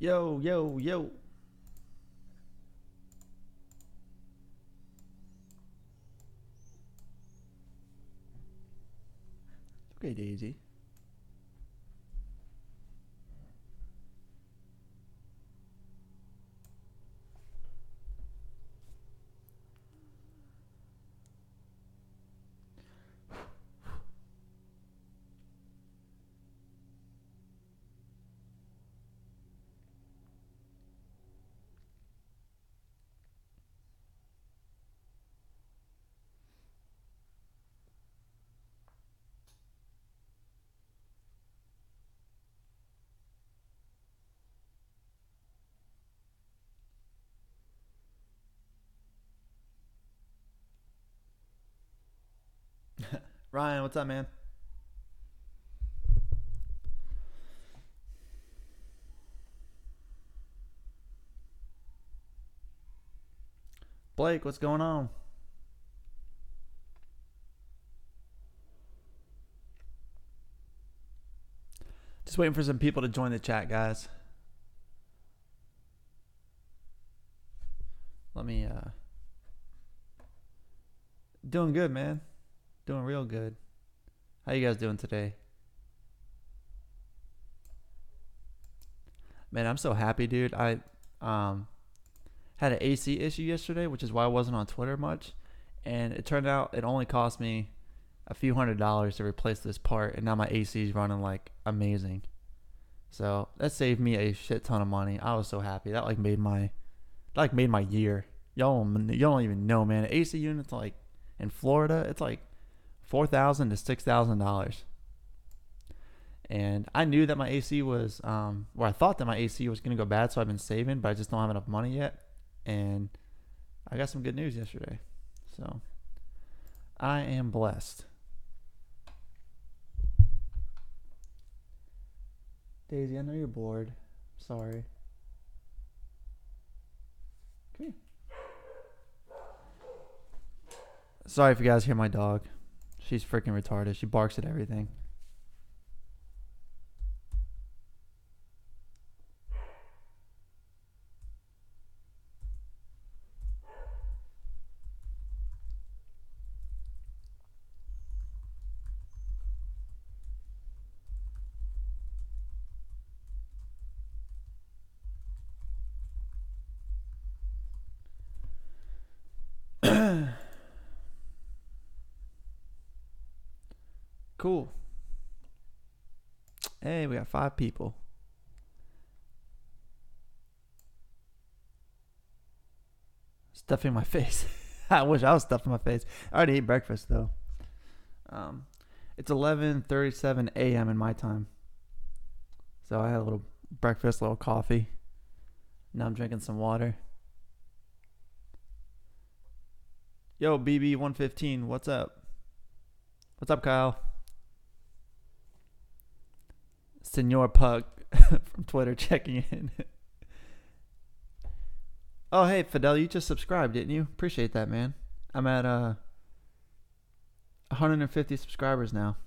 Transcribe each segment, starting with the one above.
Yo, yo, yo. Okay, Daisy. Ryan, what's up, man? Blake, what's going on? Just waiting for some people to join the chat, guys. Let me, Doing good, man. Doing real good. How you guys doing today? Man, I'm so happy, dude. I, um, had an AC issue yesterday, which is why I wasn't on Twitter much. And it turned out it only cost me a few $100s to replace this part, and now my AC is running like amazing. So that saved me a shit ton of money. I was so happy. That made my year. Y'all don't even know, man. AC units like in Florida, it's like $4,000 to $6,000. And I knew that my AC was, I thought that my AC was gonna go bad, so I've been saving, but I just don't have enough money yet. And I got some good news yesterday, so I am blessed. Daisy, I know you're bored. Sorry. Come here. Sorry if you guys hear my dog. She's freaking retarded. She barks at everything. Cool. Hey, we got 5 people. Stuffing my face. I wish I was stuffing my face. I already ate breakfast though. Um, it's 11:37 a.m. in my time, so I had a little breakfast, a little coffee. Now I'm drinking some water. Yo, BB115, what's up? What's up, Kyle? Senor Pug from Twitter checking in. Oh, hey, Fidel, you just subscribed, didn't you? Appreciate that, man. I'm at 150 subscribers now.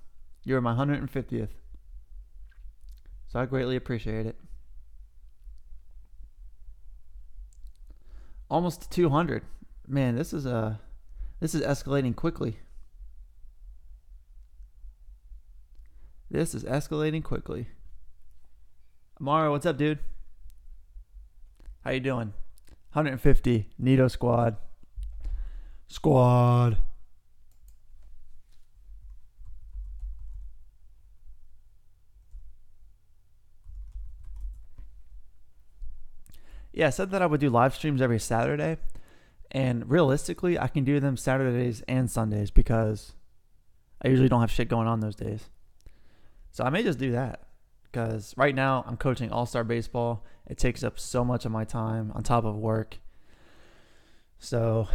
You're my 150th. So I greatly appreciate it. Almost to 200. Man, this is escalating quickly. This is escalating quickly. Amaro, what's up, dude? How you doing? 150. Nito squad. Squad. Yeah, I said that I would do live streams every Saturday. And realistically, I can do them Saturdays and Sundays because I usually don't have shit going on those days. So I may just do that because right now I'm coaching all-star baseball. It takes up so much of my time on top of work. So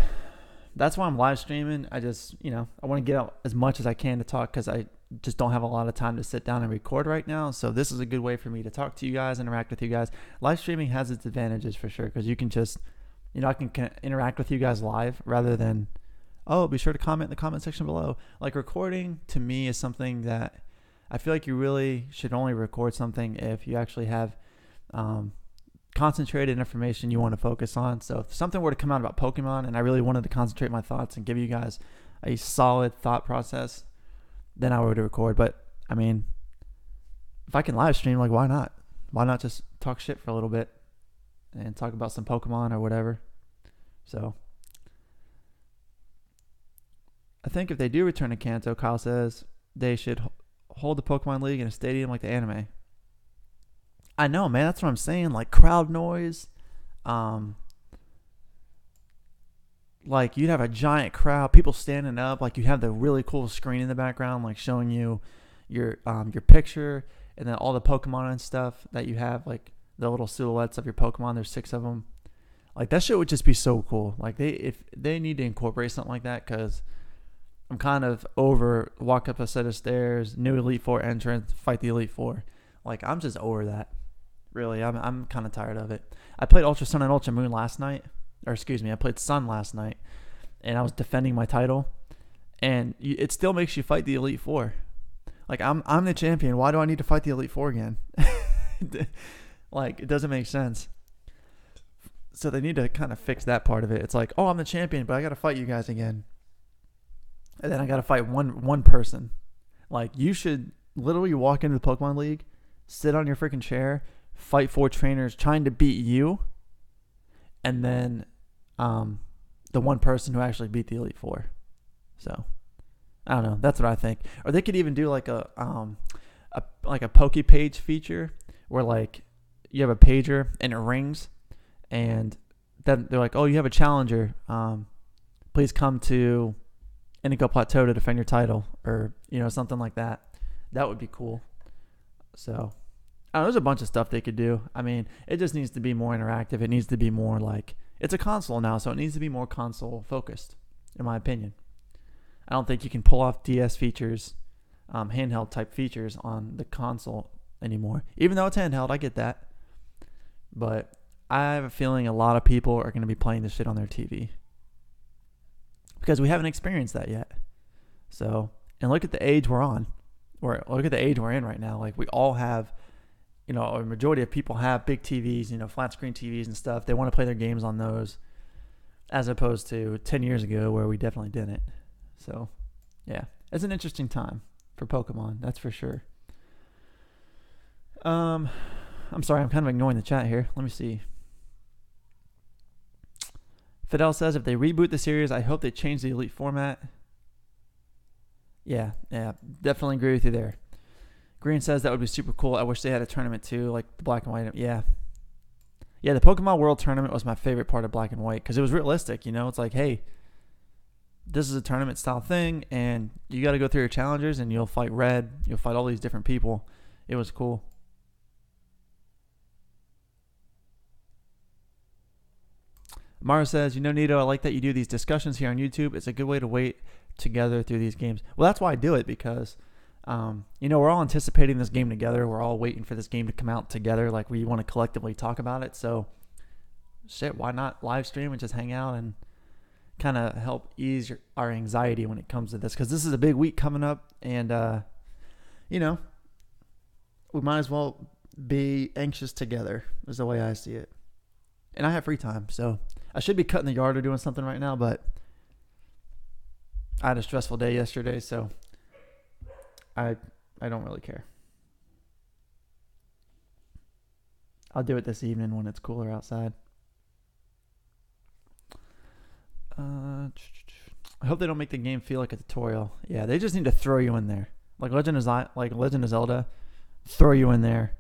that's why I'm live streaming. I just, I want to get out as much as I can to talk because I just don't have a lot of time to sit down and record right now. So this is a good way for me to talk to you guys, interact with you guys. Live streaming has its advantages for sure because you can just, I can interact with you guys live rather than, oh, be sure to comment in the comment section below. Like recording to me is something that I feel like you really should only record something if you actually have concentrated information you want to focus on. So if something were to come out about Pokemon and I really wanted to concentrate my thoughts and give you guys a solid thought process, then I would record. But I mean, if I can live stream, like, why not? Why not just talk shit for a little bit and talk about some Pokemon or whatever? So I think if they do return to Kanto, Kyle says they should hold the Pokemon League in a stadium like the anime. I know, man. That's what I'm saying. Like crowd noise. Like you'd have a giant crowd, people standing up. Like you have the really cool screen in the background, like showing you your picture, and then all the Pokemon and stuff that you have, like the little silhouettes of your Pokemon. There's 6 of them. Like that shit would just be so cool. Like if they need to incorporate something like that, because I'm kind of over walk up a set of stairs, new Elite Four entrance, fight the Elite Four. Like I'm just over that. Really, I'm kind of tired of it. I played Ultra Sun and Ultra Moon last night, or excuse me, I played Sun last night, and I was defending my title, and it still makes you fight the Elite Four. Like I'm the champion. Why do I need to fight the Elite Four again? Like it doesn't make sense. So they need to kind of fix that part of it. It's like, oh, I'm the champion, but I got to fight you guys again, and then I got to fight one person. Like you should literally walk into the Pokemon League, sit on your freaking chair, fight 4 trainers trying to beat you, and then the one person who actually beat the Elite Four. So I don't know. That's what I think. Or they could even do like a Poke Page feature where like you have a pager and it rings, and then they're like, oh, you have a challenger. Please come to Indigo Plateau to defend your title, or something like that. That would be cool. So there's a bunch of stuff they could do. I mean, it just needs to be more interactive. It needs to be more like, it's a console now, so it needs to be more console focused, in my opinion. I don't think you can pull off DS features, handheld type features on the console anymore. Even though it's handheld, I get that. But I have a feeling a lot of people are going to be playing this shit on their TV, because we haven't experienced that yet. So, and look at the age we're on. Or look at the age we're in right now. Like we all have, a majority of people have big TVs, flat screen TVs and stuff. They want to play their games on those, as opposed to 10 years ago where we definitely didn't. So, yeah, it's an interesting time for Pokemon, that's for sure. I'm sorry, I'm kind of ignoring the chat here. Let me see. Fidel says, if they reboot the series, I hope they change the Elite format. Yeah, definitely agree with you there. Green says that would be super cool. I wish they had a tournament too, like the Black and White. Yeah, the Pokemon World Tournament was my favorite part of Black and White, because it was realistic. It's like, hey, this is a tournament style thing, and you got to go through your challengers, and you'll fight Red. You'll fight all these different people. It was cool. Mara says, Nito, I like that you do these discussions here on YouTube. It's a good way to wait together through these games. Well, that's why I do it, because we're all anticipating this game together. We're all waiting for this game to come out together. Like, we want to collectively talk about it. So shit, why not live stream and just hang out and kind of help ease our anxiety when it comes to this, because this is a big week coming up, and we might as well be anxious together, is the way I see it. And I have free time, so I should be cutting the yard or doing something right now, but I had a stressful day yesterday, so I don't really care. I'll do it this evening when it's cooler outside. I hope they don't make the game feel like a tutorial. Yeah, they just need to throw you in there. Like Legend of Zelda, throw you in there.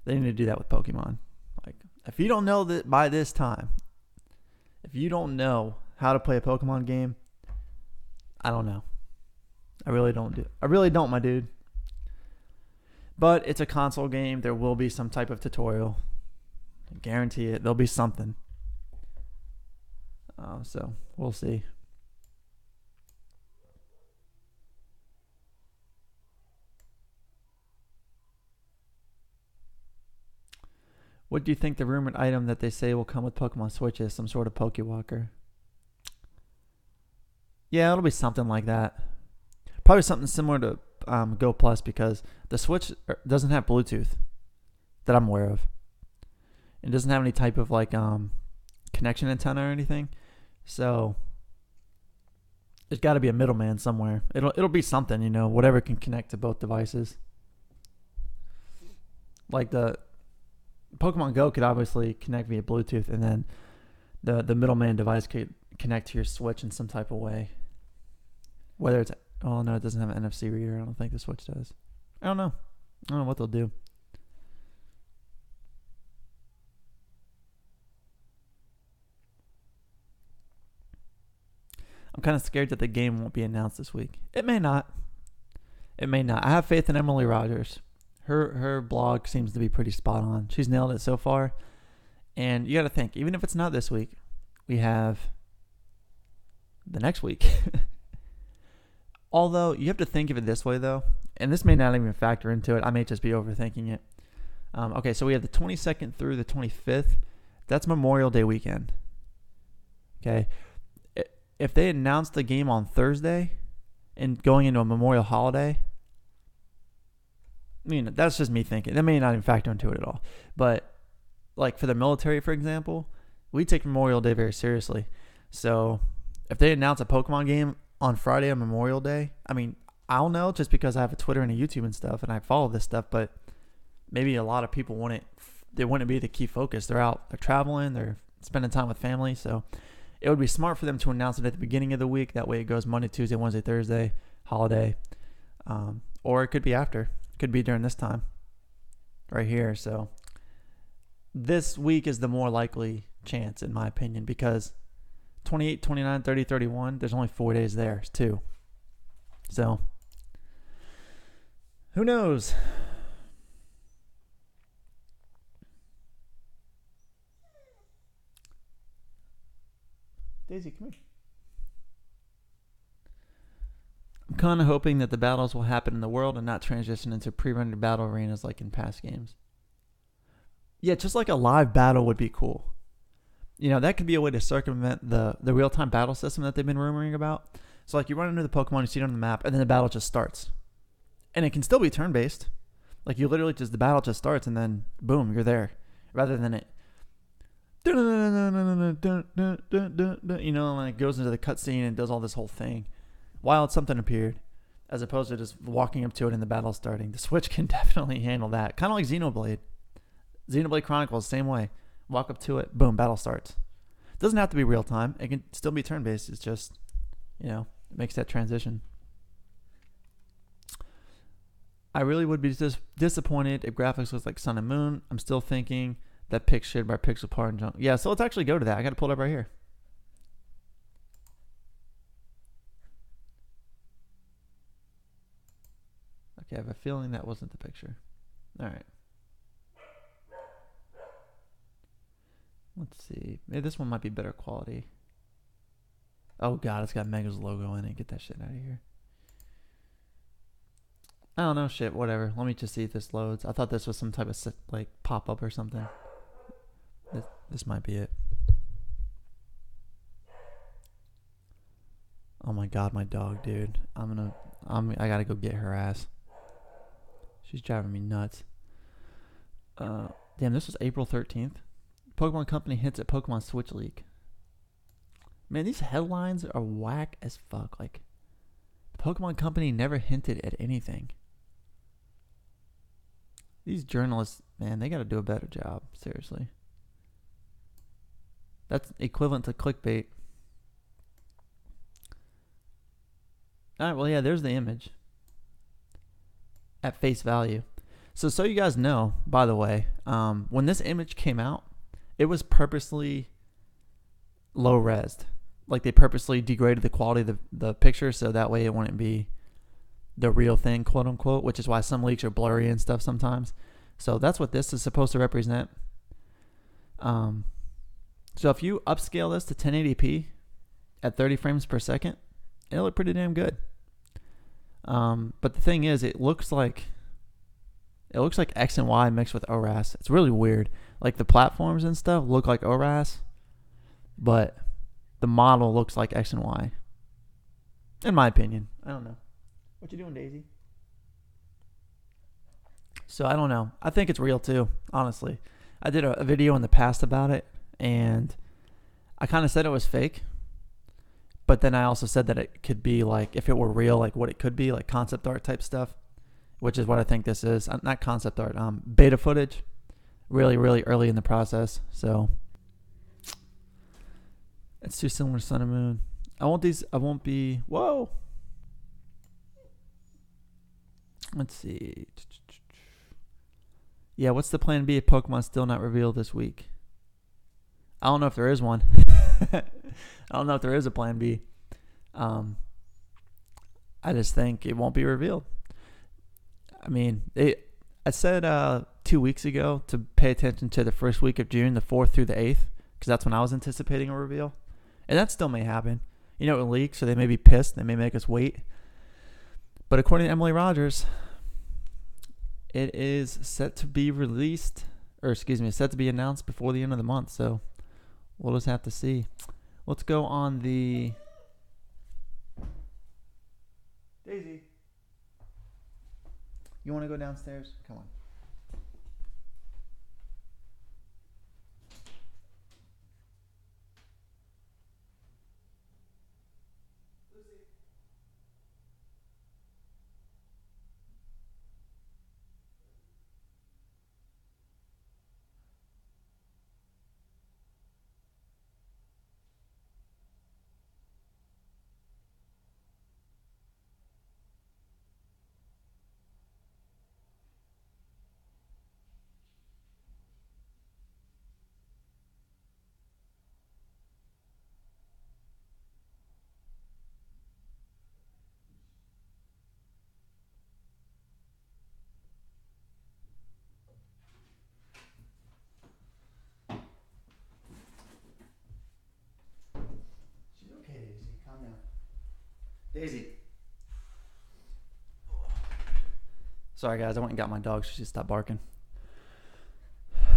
They need to do that with Pokemon. Like, if you don't know that by this time, if you don't know how to play a Pokemon game, I don't know. I really don't, my dude. But it's a console game. There will be some type of tutorial. I guarantee it. There'll be something. So we'll see. What do you think the rumored item that they say will come with Pokemon Switch is? Some sort of Pokewalker? Yeah, it'll be something like that. Probably something similar to Go Plus, because the Switch doesn't have Bluetooth that I'm aware of. It doesn't have any type of like connection antenna or anything. So there's got to be a middleman somewhere. It'll be something, whatever can connect to both devices. Like the Pokemon Go could obviously connect via Bluetooth, and then the middleman device could connect to your Switch in some type of way. Whether it's, oh no, it doesn't have an NFC reader. I don't think the Switch does. I don't know what they'll do. I'm kind of scared that the game won't be announced this week. It may not. I have faith in Emily Rogers. Her blog seems to be pretty spot on. She's nailed it so far. And you got to think, even if it's not this week, we have the next week. Although, you have to think of it this way, though. And this may not even factor into it. I may just be overthinking it. Okay, so we have the 22nd through the 25th. That's Memorial Day weekend. Okay. If they announced the game on Thursday and going into a Memorial holiday, I mean, that's just me thinking. That may not even factor into it at all. But, like, for the military, for example, we take Memorial Day very seriously. So, if they announce a Pokemon game on Friday on Memorial Day, I mean, I'll know just because I have a Twitter and a YouTube and stuff, and I follow this stuff, but maybe a lot of people wouldn't be the key focus. They're out, they're traveling, they're spending time with family, so it would be smart for them to announce it at the beginning of the week. That way it goes Monday, Tuesday, Wednesday, Thursday, holiday. Or it could be after. It could be during this time right here. So this week is the more likely chance, in my opinion, because 28, 29, 30, 31, there's only 4 days there, too. So who knows? Daisy, come here. I'm kind of hoping that the battles will happen in the world and not transition into pre-rendered battle arenas like in past games. Yeah, just like a live battle would be cool. That could be a way to circumvent the real-time battle system that they've been rumoring about. So, like, you run into the Pokemon, you see it on the map, and then the battle just starts. And it can still be turn-based. Like, you literally the battle just starts, and then, boom, you're there. Rather than it, and it goes into the cutscene and does all this whole thing while something appeared, as opposed to just walking up to it and the battle starting. The Switch can definitely handle that. Kind of like Xenoblade. Xenoblade Chronicles, same way. Walk up to it, boom, battle starts. It doesn't have to be real time. It can still be turn-based. It's just, it makes that transition. I really would be disappointed if graphics look like Sun and Moon. I'm still thinking that pics shared by Pixel Part and junk. Yeah, so let's actually go to that. I got to pull it up right here. Okay, I have a feeling that wasn't the picture. All right. Let's see. Maybe this one might be better quality. Oh, God, it's got Mega's logo in it. Get that shit out of here. I don't know, shit, whatever. Let me just see if this loads. I thought this was some type of, like, pop-up or something. This might be it. Oh my God, my dog, dude. I gotta go get her ass. She's driving me nuts. Damn, this was April 13th. Pokemon Company hints at Pokemon Switch leak. Man, these headlines are whack as fuck. Like, the Pokemon Company never hinted at anything. These journalists, man, they gotta do a better job. Seriously. That's equivalent to clickbait. Alright, well, yeah, there's the image. At face value. So you guys know, by the way, when this image came out, it was purposely low-resed. Like, they purposely degraded the quality of the picture so that way it wouldn't be the real thing, quote-unquote, which is why some leaks are blurry and stuff sometimes. So that's what this is supposed to represent. So if you upscale this to 1080p at 30 frames per second, it'll look pretty damn good. But the thing is, it looks like X and Y mixed with ORAS. It's really weird. Like, the platforms and stuff look like ORAS, but the model looks like X and Y. In my opinion. I don't know. What you doing, Daisy? So I don't know. I think it's real too, honestly. I did a video in the past about it, and I kind of said it was fake, but then I also said that it could be like, if it were real, like what it could be, like concept art type stuff, which is what I think this is. Not concept art, beta footage, really, really early in the process. So it's too similar to Sun and Moon. I won't be, whoa. Let's see. Yeah, what's the plan B if Pokemon's still not revealed this week? I don't know if there is one. I don't know if there is a plan B. I just think it won't be revealed. I mean, I said 2 weeks ago to pay attention to the first week of June, the 4th through the 8th, because that's when I was anticipating a reveal. And that still may happen. You know, it will leak, so they may be pissed. They may make us wait. But according to Emily Rogers, it is set to be released, set to be announced before the end of the month. So we'll just have to see. Let's go on the... Daisy, you want to go downstairs? Come on. Daisy. Sorry, guys. I went and got my dog. She just stopped barking. I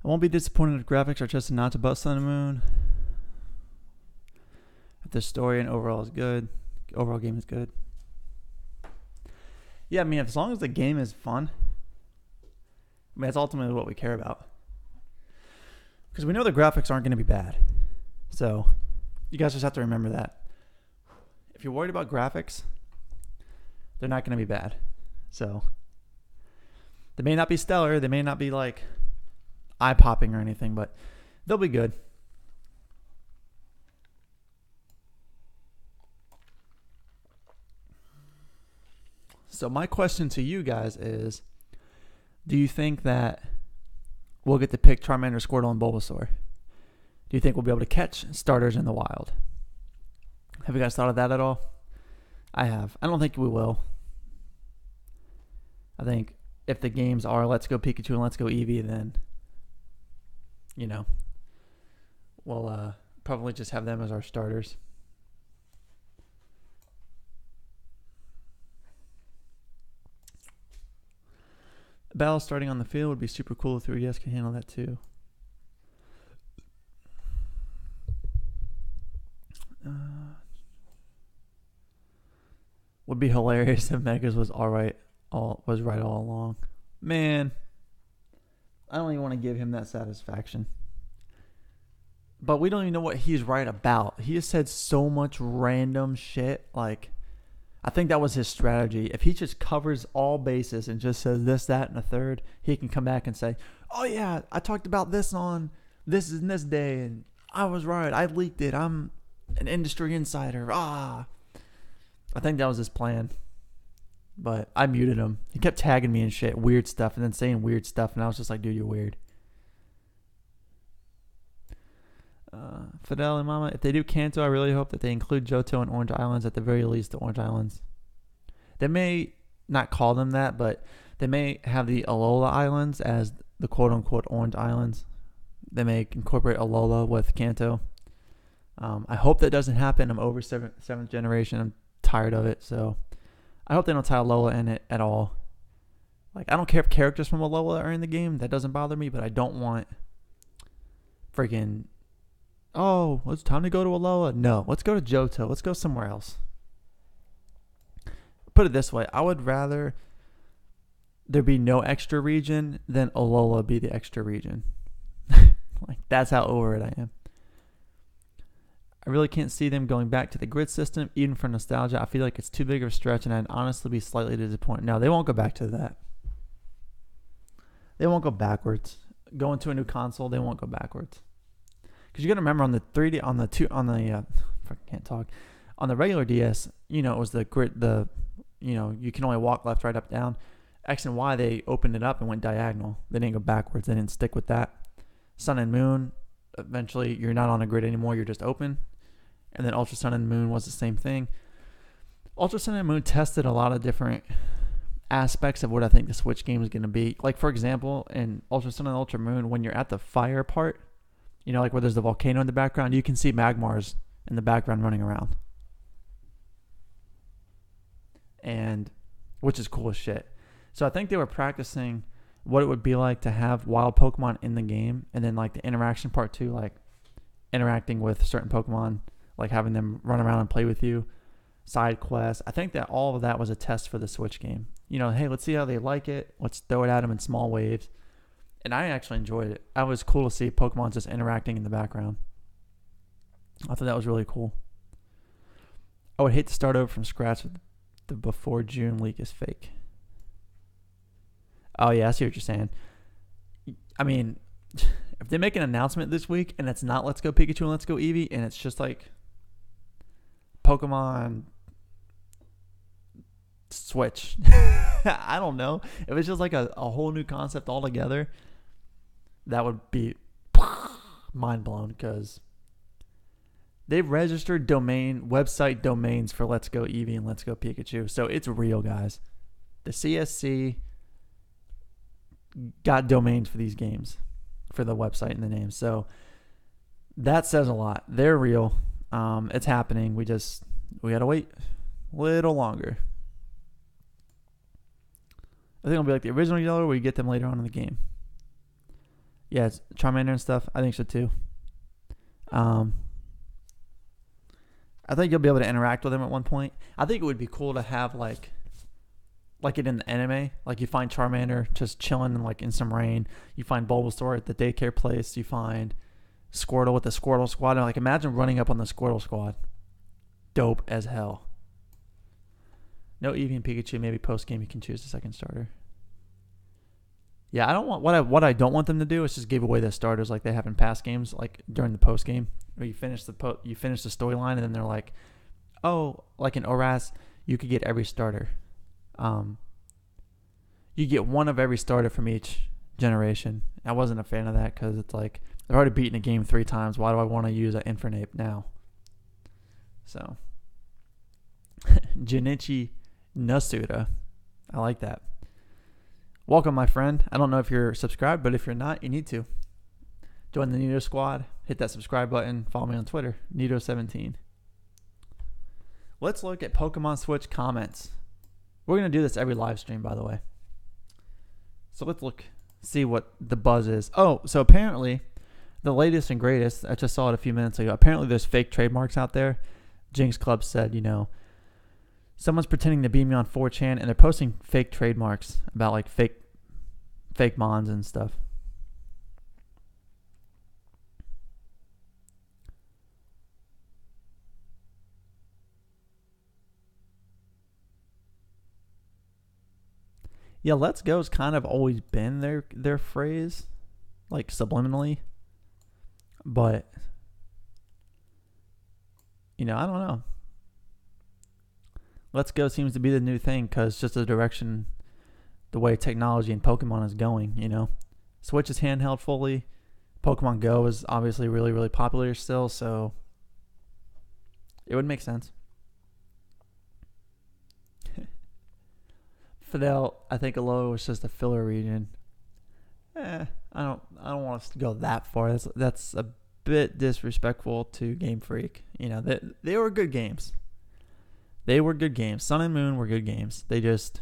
won't be disappointed if graphics are just not about Sun and Moon. If the story and overall game is good. Yeah, I mean, as long as the game is fun, I mean, that's ultimately what we care about. Because we know the graphics aren't going to be bad. So, you guys just have to remember that. If you're worried about graphics, they're not going to be bad. So, they may not be stellar. They may not be like eye-popping or anything, but they'll be good. So, my question to you guys is, do you think that we'll get to pick Charmander, Squirtle, and Bulbasaur? Do you think we'll be able to catch starters in the wild? Have you guys thought of that at all? I have. I don't think we will. I think if the games are Let's Go Pikachu and Let's Go Eevee, then, you know, we'll probably just have them as our starters. A battle starting on the field would be super cool if 3DS can handle that too. Would be hilarious if Megas was right all along. Man, I don't even want to give him that satisfaction. But we don't even know what he's right about. He has said so much random shit. Like, I think that was his strategy. If he just covers all bases and just says this, that, and a third, he can come back and say, oh yeah, I talked about this on this and this day, and I was right. I leaked it. I'm an industry insider. I think that was his plan. But I muted him. He kept tagging me and shit, weird stuff, and then saying weird stuff, and I was just like, dude, you're weird. Fidel and Mama, if they do Kanto, I really hope that they include Johto and Orange Islands, at the very least, the Orange Islands. They may not call them that, but they may have the Alola Islands as the quote-unquote Orange Islands. They may incorporate Alola with Kanto. I hope that doesn't happen. I'm over 7th generation. I'm tired of it, so I hope they don't tie Alola in it at all. Like, I don't care if characters from Alola are in the game. That doesn't bother me, but I don't want freaking... Oh, it's time to go to Alola. No, let's go to Johto. Let's go somewhere else. put it this way. I would rather there be no extra region than Alola be the extra region. Like, that's how over it I am. I really can't see them going back to the grid system, even for nostalgia. I feel like it's too big of a stretch, and I'd honestly be slightly disappointed. No, they won't go back to that. They won't go backwards. Going to a new console, they won't go backwards. Because you got to remember, on the 3D, on the regular DS, it was the grid, you can only walk left, right, up, down. X and Y, they opened it up and went diagonal. They didn't go backwards. They didn't stick with that. Sun and Moon, eventually you're not on a grid anymore. You're just open. And then Ultra Sun and Moon was the same thing. Ultra Sun and Moon tested a lot of different aspects of what I think the Switch game is going to be. Like, for example, in Ultra Sun and Ultra Moon, when you're at the fire part, like where there's the volcano in the background, you can see Magmars in the background running around. And which is cool as shit. So I think they were practicing what it would be like to have wild Pokemon in the game, and then like the interaction part too, like interacting with certain Pokemon, like having them run around and play with you, side quests. I think that all of that was a test for the Switch game. Hey, let's see how they like it. Let's throw it at them in small waves. And I actually enjoyed it. It was cool to see Pokemon just interacting in the background. I thought that was really cool. I would hate to start over from scratch with the before June leak is fake. Oh, yeah, I see what you're saying. I mean, if they make an announcement this week and it's not Let's Go Pikachu and Let's Go Eevee, and it's just like Pokemon Switch, I don't know. If it's just like a whole new concept altogether, that would be mind blown, because they've registered website domains for Let's Go Eevee and Let's Go Pikachu. So it's real, guys. The CSC got domains for these games, for the website and the name. So that says a lot. They're real. It's happening. We gotta wait a little longer. I think it'll be like the original Yellow, where you get them later on in the game. Yeah, it's Charmander and stuff. I think so too. I think you'll be able to interact with them at one point. I think it would be cool to have like it in the anime. Like, you find Charmander just chilling in some rain. You find Bulbasaur at the daycare place. You find Squirtle with the Squirtle Squad. And imagine running up on the Squirtle Squad. Dope as hell. No Eevee and Pikachu. Maybe post game you can choose the second starter. Yeah, I don't want what I don't want them to do is just give away the starters like they have in past games, like during the post game, where you finish the storyline, and then they're like, oh, like in ORAS, you could get every starter. You get one of every starter from each generation. I wasn't a fan of that, because it's like, I've already beaten a game 3 times. Why do I want to use an Infernape now? So, Junichi Nasuda. I like that. Welcome, my friend. I don't know if you're subscribed, but if you're not, you need to. Join the Nito Squad. Hit that subscribe button. Follow me on Twitter, Nito17. Let's look at Pokemon Switch comments. We're going to do this every live stream, by the way. So let's see what the buzz is. Oh, so apparently, the latest and greatest, I just saw it a few minutes ago. Apparently, there's fake trademarks out there. Jinx Club said, someone's pretending to be me on 4chan, and they're posting fake trademarks about like fake mons and stuff. Yeah, Let's Go's kind of always been their phrase, like subliminally. But I don't know. Let's Go seems to be the new thing, because just the direction, the way technology and Pokemon is going, Switch is handheld fully. Pokemon Go is obviously really, really popular still, so it would make sense. Fidel, I think Alola was just a filler region. I don't want us to go that far. That's a bit disrespectful to Game Freak. They were good games. They were good games. Sun and Moon were good games. They just,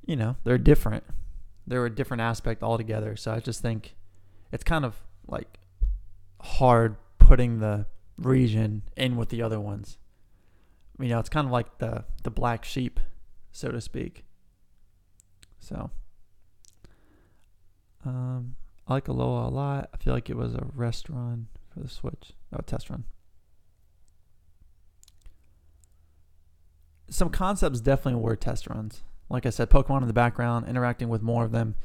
they're different. They're a different aspect altogether. So I just think it's kind of like hard putting the region in with the other ones. You know, it's kind of like the black sheep, so to speak. So, I like Aloha a lot. I feel like it was a rest run for the Switch. Oh, a test run. Some concepts definitely were test runs. Like I said, Pokemon in the background, interacting with more of them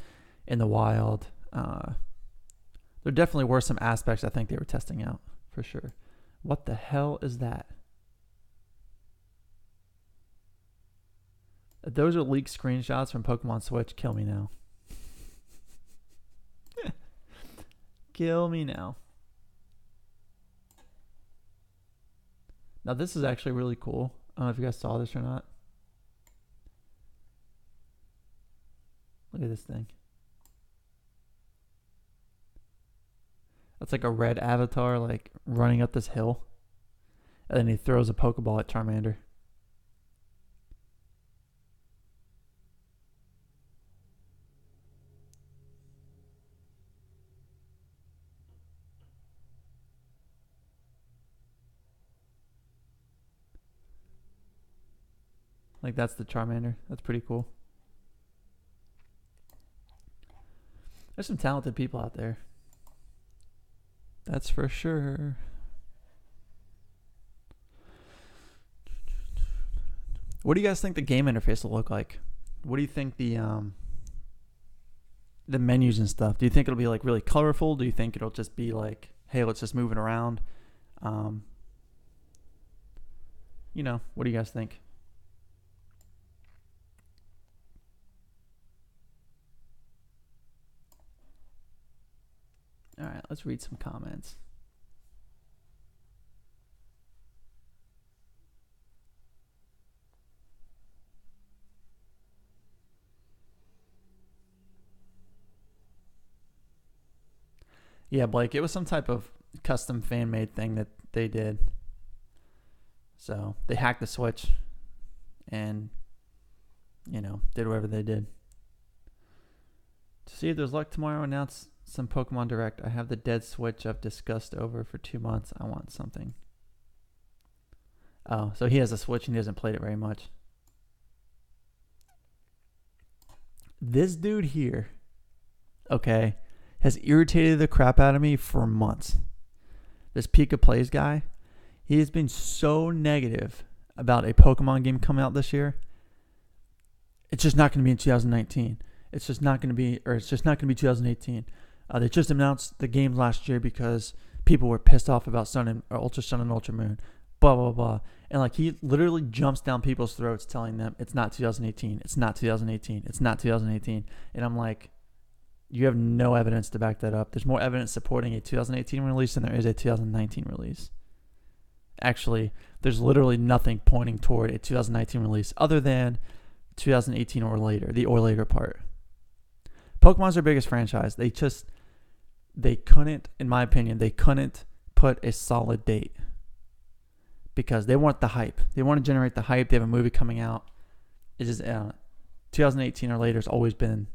in the wild. There definitely were some aspects I think they were testing out, for sure. What the hell is that? If those are leaked screenshots from Pokemon Switch, kill me now. Kill me now. Now this is actually really cool. I don't know if you guys saw this or not. Look at this thing. That's like a red avatar like running up this hill. And then he throws a Pokeball at Charmander. Like that's the Charmander. That's pretty cool. There's some talented people out there. That's for sure. What do you guys think the game interface will look like? What do you think the menus and stuff? Do you think it'll be like really colorful? Do you think it'll just be like, hey, let's just move it around? You know, what do you guys think? All right, let's read some comments. Yeah, Blake, it was some type of custom fan-made thing that they did. So they hacked the Switch and, you know, did whatever they did. To see if there's luck tomorrow, announce some Pokemon Direct. I have the dead Switch I've discussed over for 2 months. I want something. Oh, so he has a Switch and he hasn't played it very much. This dude here, okay, has irritated the crap out of me for months. This Pika Plays guy, he has been so negative about a Pokemon game coming out this year. It's just not going to be in 2019. It's just not going to be 2018. They just announced the game last year because people were pissed off about Ultra Sun and Ultra Moon. Blah, blah, blah. And like he literally jumps down people's throats telling them it's not 2018. It's not 2018. It's not 2018. And I'm like, you have no evidence to back that up. There's more evidence supporting a 2018 release than there is a 2019 release. Actually, there's literally nothing pointing toward a 2019 release other than 2018 or later, the or later part. Pokemon's their biggest franchise. They couldn't, in my opinion, put a solid date because they want the hype. They want to generate the hype. They have a movie coming out. It is 2018 or later has always been.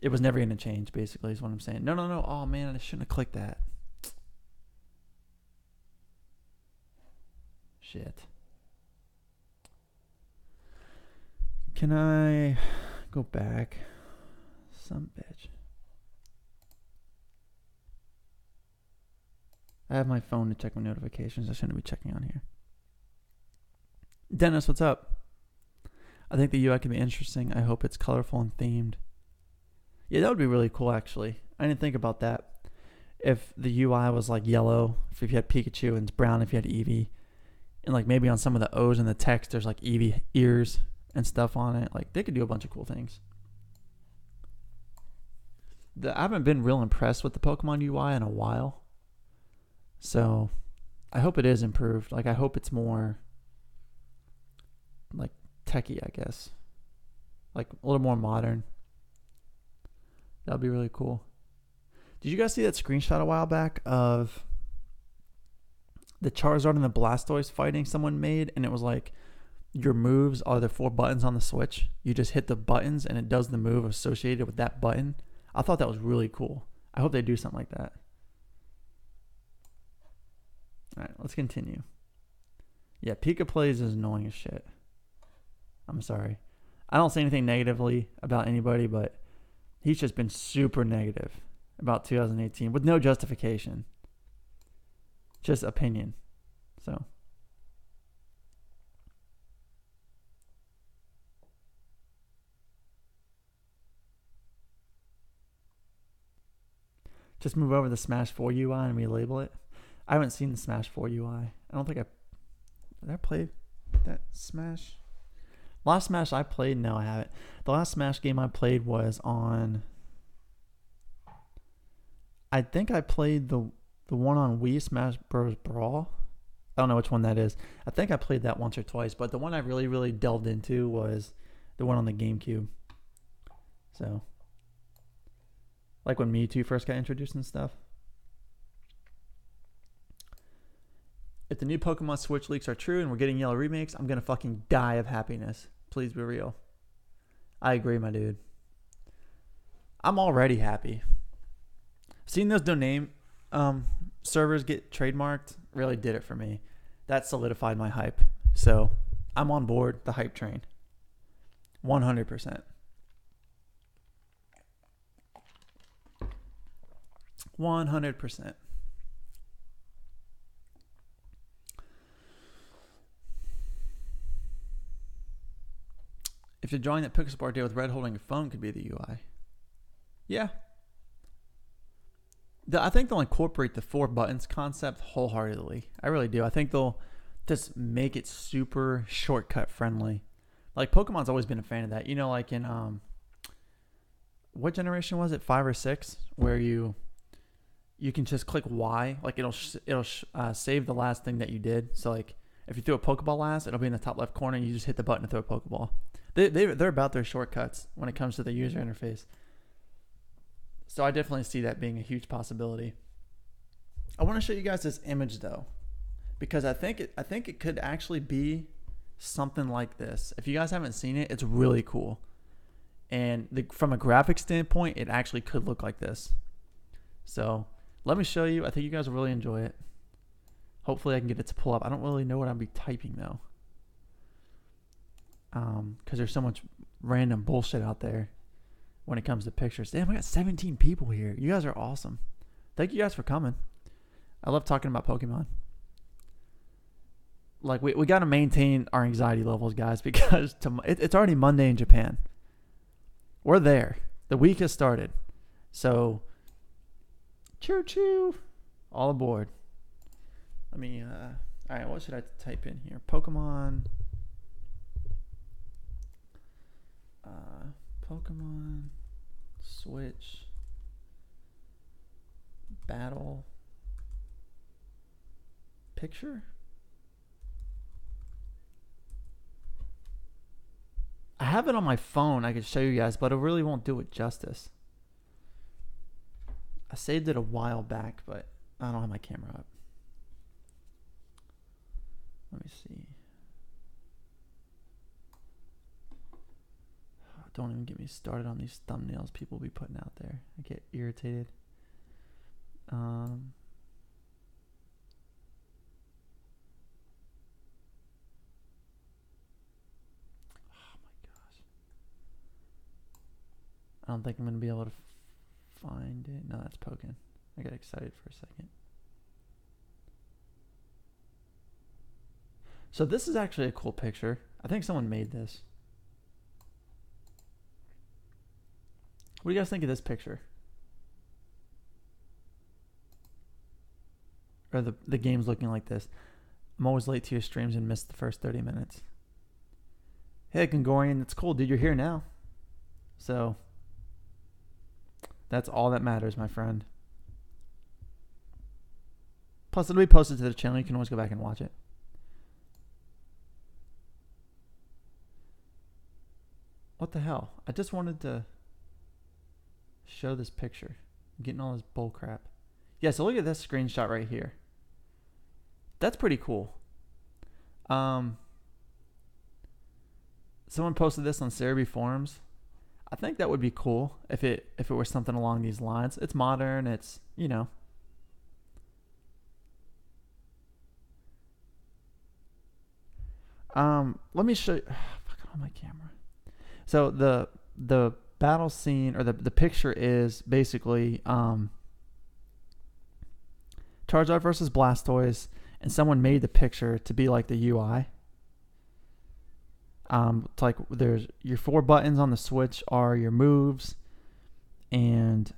It was never going to change, basically, is what I'm saying. No. Oh, man, I shouldn't have clicked that. Shit. Can I go back? Some bitch. I have my phone to check my notifications. I shouldn't be checking on here. Dennis, what's up? I think the UI can be interesting. I hope it's colorful and themed. Yeah, that would be really cool, actually. I didn't think about that. If the UI was like yellow, if you had Pikachu, and it's brown if you had Eevee, and like maybe on some of the O's in the text, there's like Eevee ears and stuff on it. Like they could do a bunch of cool things. I haven't been real impressed with the Pokemon UI in a while. So I hope it is improved. Like I hope it's more like techie, I guess. Like a little more modern. That would be really cool. Did you guys see that screenshot a while back of the Charizard and the Blastoise fighting someone made? And it was like, your moves are the 4 buttons on the Switch. You just hit the buttons and it does the move associated with that button. I thought that was really cool. I hope they do something like that. All right, let's continue. Yeah, Pika plays is annoying as shit. I'm sorry. I don't say anything negatively about anybody, but he's just been super negative about 2018 with no justification. Just opinion. So. Just move over the Smash 4 UI and relabel it. I haven't seen the Smash 4 UI. I don't think did I play that Smash? Last Smash I played, no, I haven't. The last Smash game I played was on. I think I played the one on Wii, Smash Bros. Brawl. I don't know which one that is. I think I played that once or twice, but the one I really, really delved into was the one on the GameCube. So, like when Mewtwo first got introduced and stuff. If the new Pokemon Switch leaks are true and we're getting yellow remakes, I'm going to fucking die of happiness. Please be real. I agree, my dude. I'm already happy. Seeing those no-name servers get trademarked really did it for me. That solidified my hype. So I'm on board the hype train. 100%. 100%. If you're drawing that pixel art deal with red holding a phone could be the UI. Yeah. I think they'll incorporate the 4 buttons concept wholeheartedly. I really do. I think they'll just make it super shortcut friendly. Like Pokemon's always been a fan of that. You know, like in what generation was it? 5 or 6, where you can just click Y. Like it'll save the last thing that you did. So like if you threw a Pokeball last, it'll be in the top left corner. And you just hit the button to throw a Pokeball. They're about their shortcuts when it comes to the user interface. So I definitely see that being a huge possibility. I want to show you guys this image though, because I think it could actually be something like this. If you guys haven't seen it, it's really cool. And from a graphic standpoint, it actually could look like this. So let me show you. I think you guys will really enjoy it. Hopefully I can get it to pull up. I don't really know what I'll be typing though. Because there's so much random bullshit out there when it comes to pictures. Damn, I got 17 people here. You guys are awesome. Thank you guys for coming. I love talking about Pokemon. Like, we got to maintain our anxiety levels, guys, because it's already Monday in Japan. We're there. The week has started. So, choo-choo. All aboard. Let me, all right, what should I type in here? Pokemon. Pokemon Switch Battle Picture. I have it on my phone. I could show you guys, but it really won't do it justice. I saved it a while back, but I don't have my camera up. Let me see. Don't even get me started on these thumbnails people be putting out there. I get irritated. Oh my gosh. I don't think I'm going to be able to find it. No, that's Pokken. I got excited for a second. So this is actually a cool picture. I think someone made this. What do you guys think of this picture? Or the game's looking like this. I'm always late to your streams and miss the first 30 minutes. Hey, Gongorian, it's cool, dude. You're here now. So, that's all that matters, my friend. Plus, it'll be posted to the channel. You can always go back and watch it. What the hell? I just wanted to show this picture. I'm getting all this bull crap. Yeah, so look at this screenshot right here. That's pretty cool. Someone posted this on Cerebi forums. I think that would be cool if it were something along these lines. It's modern. It's, you know. Let me show you. Fuck on my camera. So the battle scene or the picture is basically Charizard versus Blastoise, and someone made the picture to be like the UI. It's like there's your 4 buttons on the Switch are your moves, and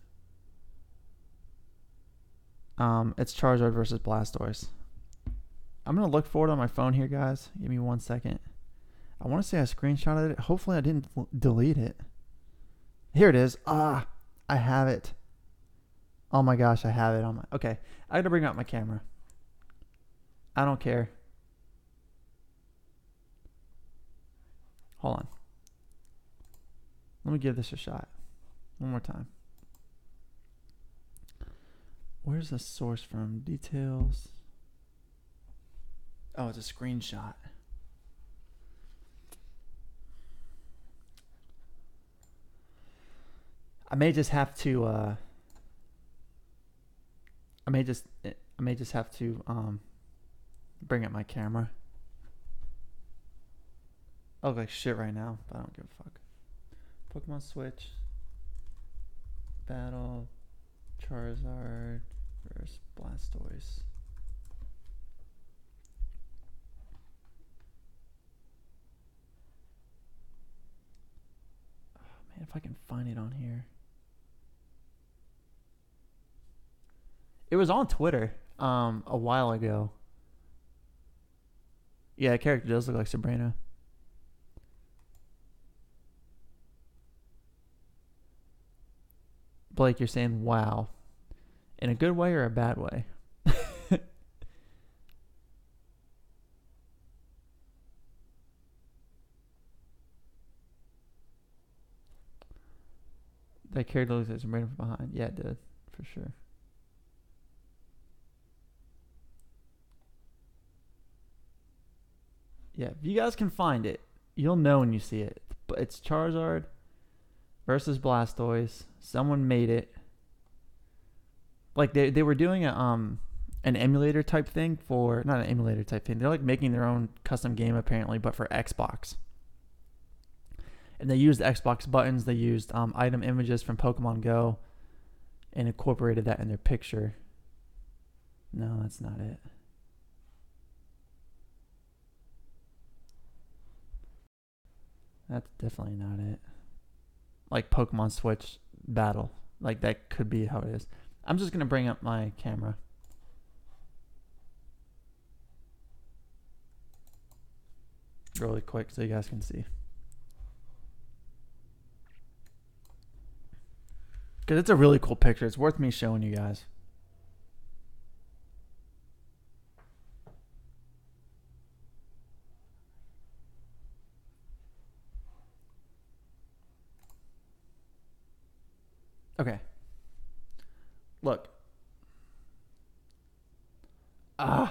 it's Charizard versus Blastoise. I'm gonna look for it on my phone here, guys. Give me 1 second. I want to say I screenshotted it. Hopefully I didn't delete it. Here it is. I have it. Oh my gosh, I have it on my... Okay, I got to bring out my camera. I don't care. Hold on. Let me give this a shot. One more time. Where's the source from? Details. Oh, it's a screenshot. I may just have to I may just have to bring up my camera. I look like shit right now, but I don't give a fuck. Pokemon Switch battle Charizard versus Blastoise. Oh man, if I can find it on here. It was on Twitter a while ago. Yeah, the character does look like Sabrina. Blake, you're saying wow. In a good way or a bad way? That character looks like Sabrina from behind. Yeah, it did. For sure. Yeah, if you guys can find it, you'll know when you see it. But it's Charizard versus Blastoise. Someone made it. Like they were doing an emulator type thing for... Not an emulator type thing. They're like making their own custom game apparently, but for Xbox. And they used Xbox buttons. They used item images from Pokemon Go and incorporated that in their picture. No, that's not it. That's definitely not it. Like Pokemon Switch battle. Like that could be how it is. I'm just going to bring up my camera. Really quick so you guys can see. Because it's a really cool picture. It's worth me showing you guys. Okay. Look. So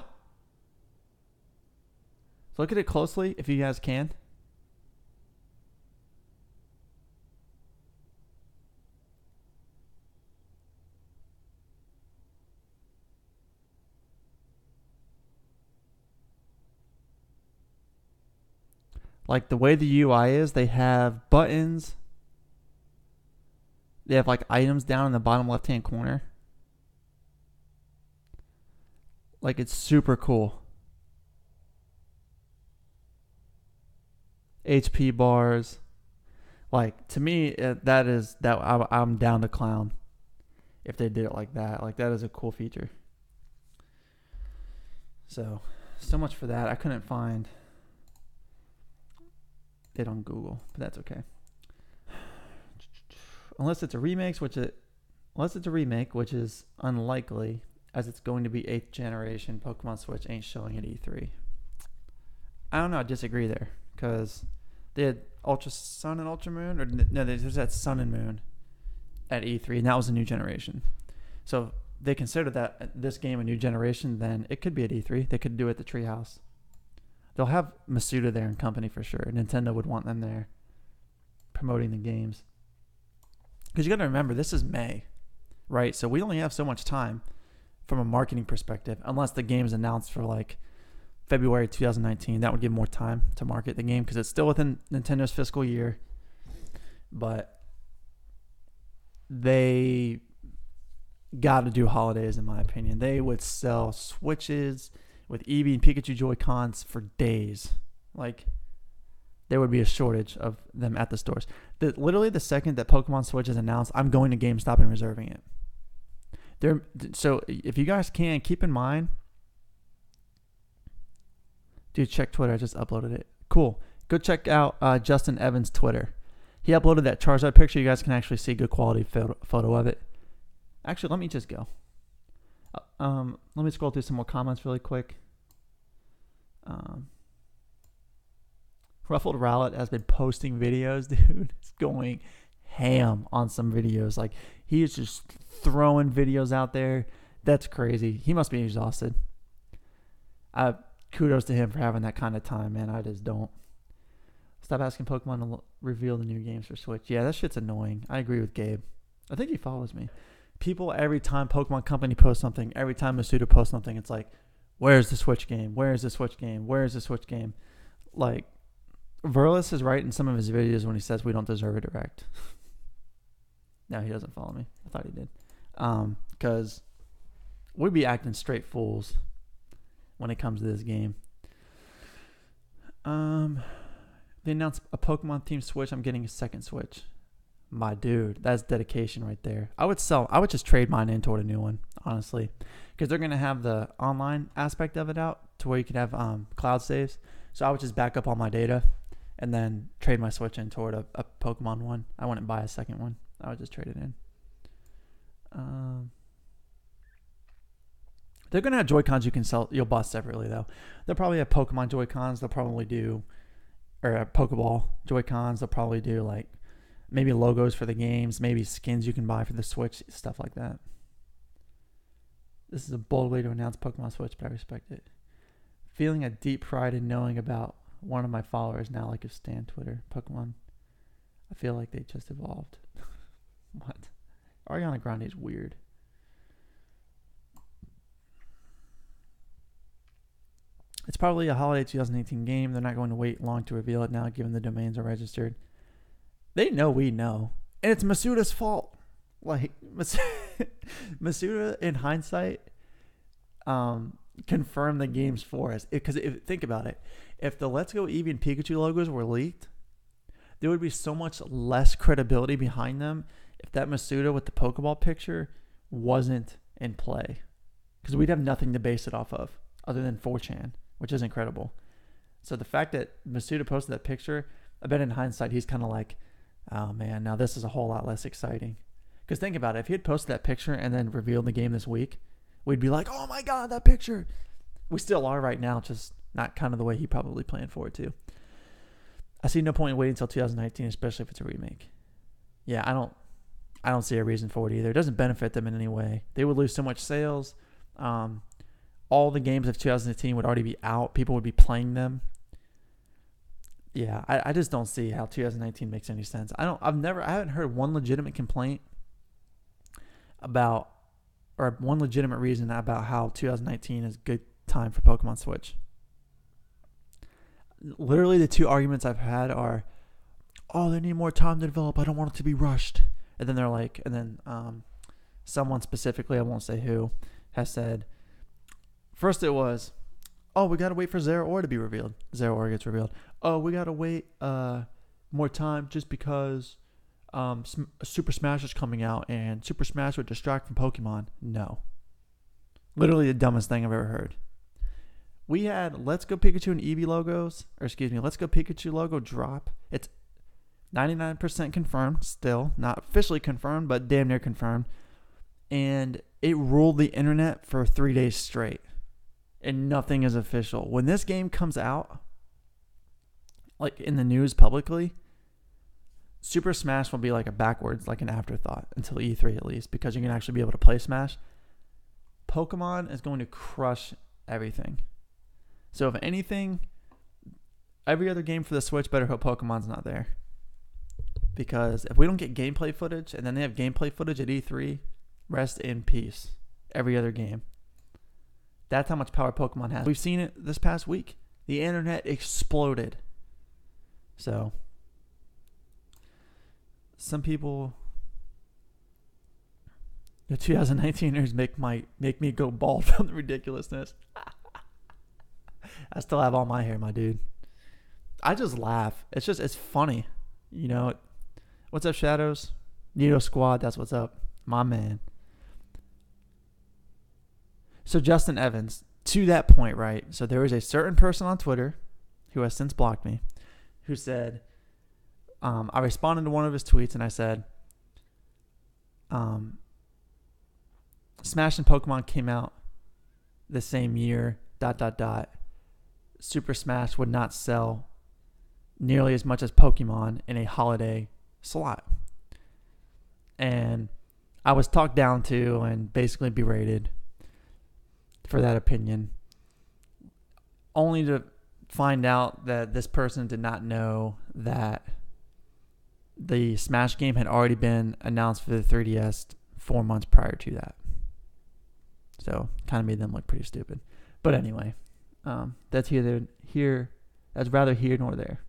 look at it closely if you guys can. Like the way the UI is, they have buttons. They have like items down in the bottom left-hand corner. Like it's super cool. HP bars. Like to me, I'm down to clown if they did it like that. Like that is a cool feature. So much for that. I couldn't find it on Google, but that's okay. Unless it's a remake, which is unlikely, as it's going to be 8th generation. Pokemon Switch ain't showing at E3. I don't know. I disagree there because they had Ultra Sun and Ultra Moon, or no, there's that Sun and Moon at E3, and that was a new generation. So if they consider that this game a new generation, then it could be at E3. They could do it at the Treehouse. They'll have Masuda there and company for sure. Nintendo would want them there promoting the games. Because you got to remember, this is May, right? So we only have so much time from a marketing perspective, unless the game's announced for like February 2019. That would give more time to market the game because it's still within Nintendo's fiscal year. But they got to do holidays, in my opinion. They would sell Switches with Eevee and Pikachu Joy-Cons for days. Like, there would be a shortage of them at the stores. Literally, the second that Pokemon Switch is announced, I'm going to GameStop and reserving it. So, if you guys can, keep in mind. Dude, check Twitter. I just uploaded it. Cool. Go check out Justin Evans' Twitter. He uploaded that Charizard picture. You guys can actually see good quality photo of it. Actually, let me just go. Let me scroll through some more comments really quick. Ruffled Rowlet has been posting videos, dude. He's going ham on some videos. Like, he is just throwing videos out there. That's crazy. He must be exhausted. Kudos to him for having that kind of time, man. I just don't. Stop asking Pokemon to reveal the new games for Switch. Yeah, that shit's annoying. I agree with Gabe. I think he follows me. People, every time Pokemon Company posts something, every time Masuda posts something, it's like, where's the Switch game? Where's the Switch game? Where's the Switch game? Like, Verlis is right in some of his videos when he says we don't deserve a direct. No, he doesn't follow me. I thought he did. Because we'd be acting straight fools when it comes to this game. They announced a Pokemon themed Switch. I'm getting a second Switch. My dude, that's dedication right there. I would just trade mine in toward a new one, honestly, because they're gonna have the online aspect of it out to where you could have cloud saves. So I would just back up all my data and then trade my Switch in toward a Pokemon one. I wouldn't buy a second one. I would just trade it in. They're gonna have Joy-Cons you can sell. You'll buy separately though. They'll probably have Pokemon Joy-Cons. They'll probably do, or Pokeball Joy-Cons. They'll probably do like maybe logos for the games, maybe skins you can buy for the Switch, stuff like that. This is a bold way to announce Pokemon Switch, but I respect it. Feeling a deep pride in knowing about one of my followers now, like a Stan Twitter. Pokemon, I feel like they just evolved. What? Ariana Grande is weird. It's probably a holiday 2018 game. They're not going to wait long to reveal it now, given the domains are registered. They know we know. And it's Masuda's fault. Like, Masuda, in hindsight, confirmed the games for us. Because think about it. If the Let's Go Eevee and Pikachu logos were leaked, there would be so much less credibility behind them if that Masuda with the Pokeball picture wasn't in play. Because we'd have nothing to base it off of other than 4chan, which is incredible. So the fact that Masuda posted that picture, I bet in hindsight he's kind of like, oh man, now this is a whole lot less exciting. Because think about it, if he had posted that picture and then revealed the game this week, we'd be like, oh my god, that picture. We still are right now, just not kind of the way he probably planned for it to. I see no point in waiting until 2019, especially if it's a remake. Yeah, I don't see a reason for it either. It doesn't benefit them in any way. They would lose so much sales. All the games of 2018 would already be out. People would be playing them. Yeah, I just don't see how 2019 makes any sense. I haven't heard one legitimate complaint about, or one legitimate reason about how 2019 is a good time for Pokemon Switch. Literally, the two arguments I've had are, oh, they need more time to develop. I don't want it to be rushed. And then they're like, someone specifically, I won't say who, has said, first it was, oh, we got to wait for Zeraora to be revealed. Zeraora gets revealed. Oh, we got to wait more time just because Super Smash is coming out and Super Smash would distract from Pokemon. No. Literally the dumbest thing I've ever heard. We had Let's Go Pikachu and Eevee logos, Let's Go Pikachu logo drop. It's 99% confirmed still. Not officially confirmed, but damn near confirmed. And it ruled the internet for 3 days straight. And nothing is official. When this game comes out, like in the news publicly, Super Smash will be like an afterthought until E3 at least, because you can actually be able to play Smash. Pokemon is going to crush everything. So if anything, every other game for the Switch better hope Pokemon's not there. Because if we don't get gameplay footage, and then they have gameplay footage at E3, rest in peace. Every other game. That's how much power Pokemon has. We've seen it this past week. The internet exploded. So, some people, the 2019ers make me go bald from the ridiculousness. I still have all my hair, my dude. I just laugh. It's funny. You know, what's up, Shadows? Nito Squad, that's what's up. My man. So Justin Evans, to that point, right? So there was a certain person on Twitter who has since blocked me who said, I responded to one of his tweets and I said, Smash and Pokemon came out the same year, ... Super Smash would not sell nearly as much as Pokemon in a holiday slot. And I was talked down to and basically berated for that opinion, only to find out that this person did not know that the Smash game had already been announced for the 3DS 4 months prior to that. So kind of made them look pretty stupid. But anyway, that's that's rather here nor there.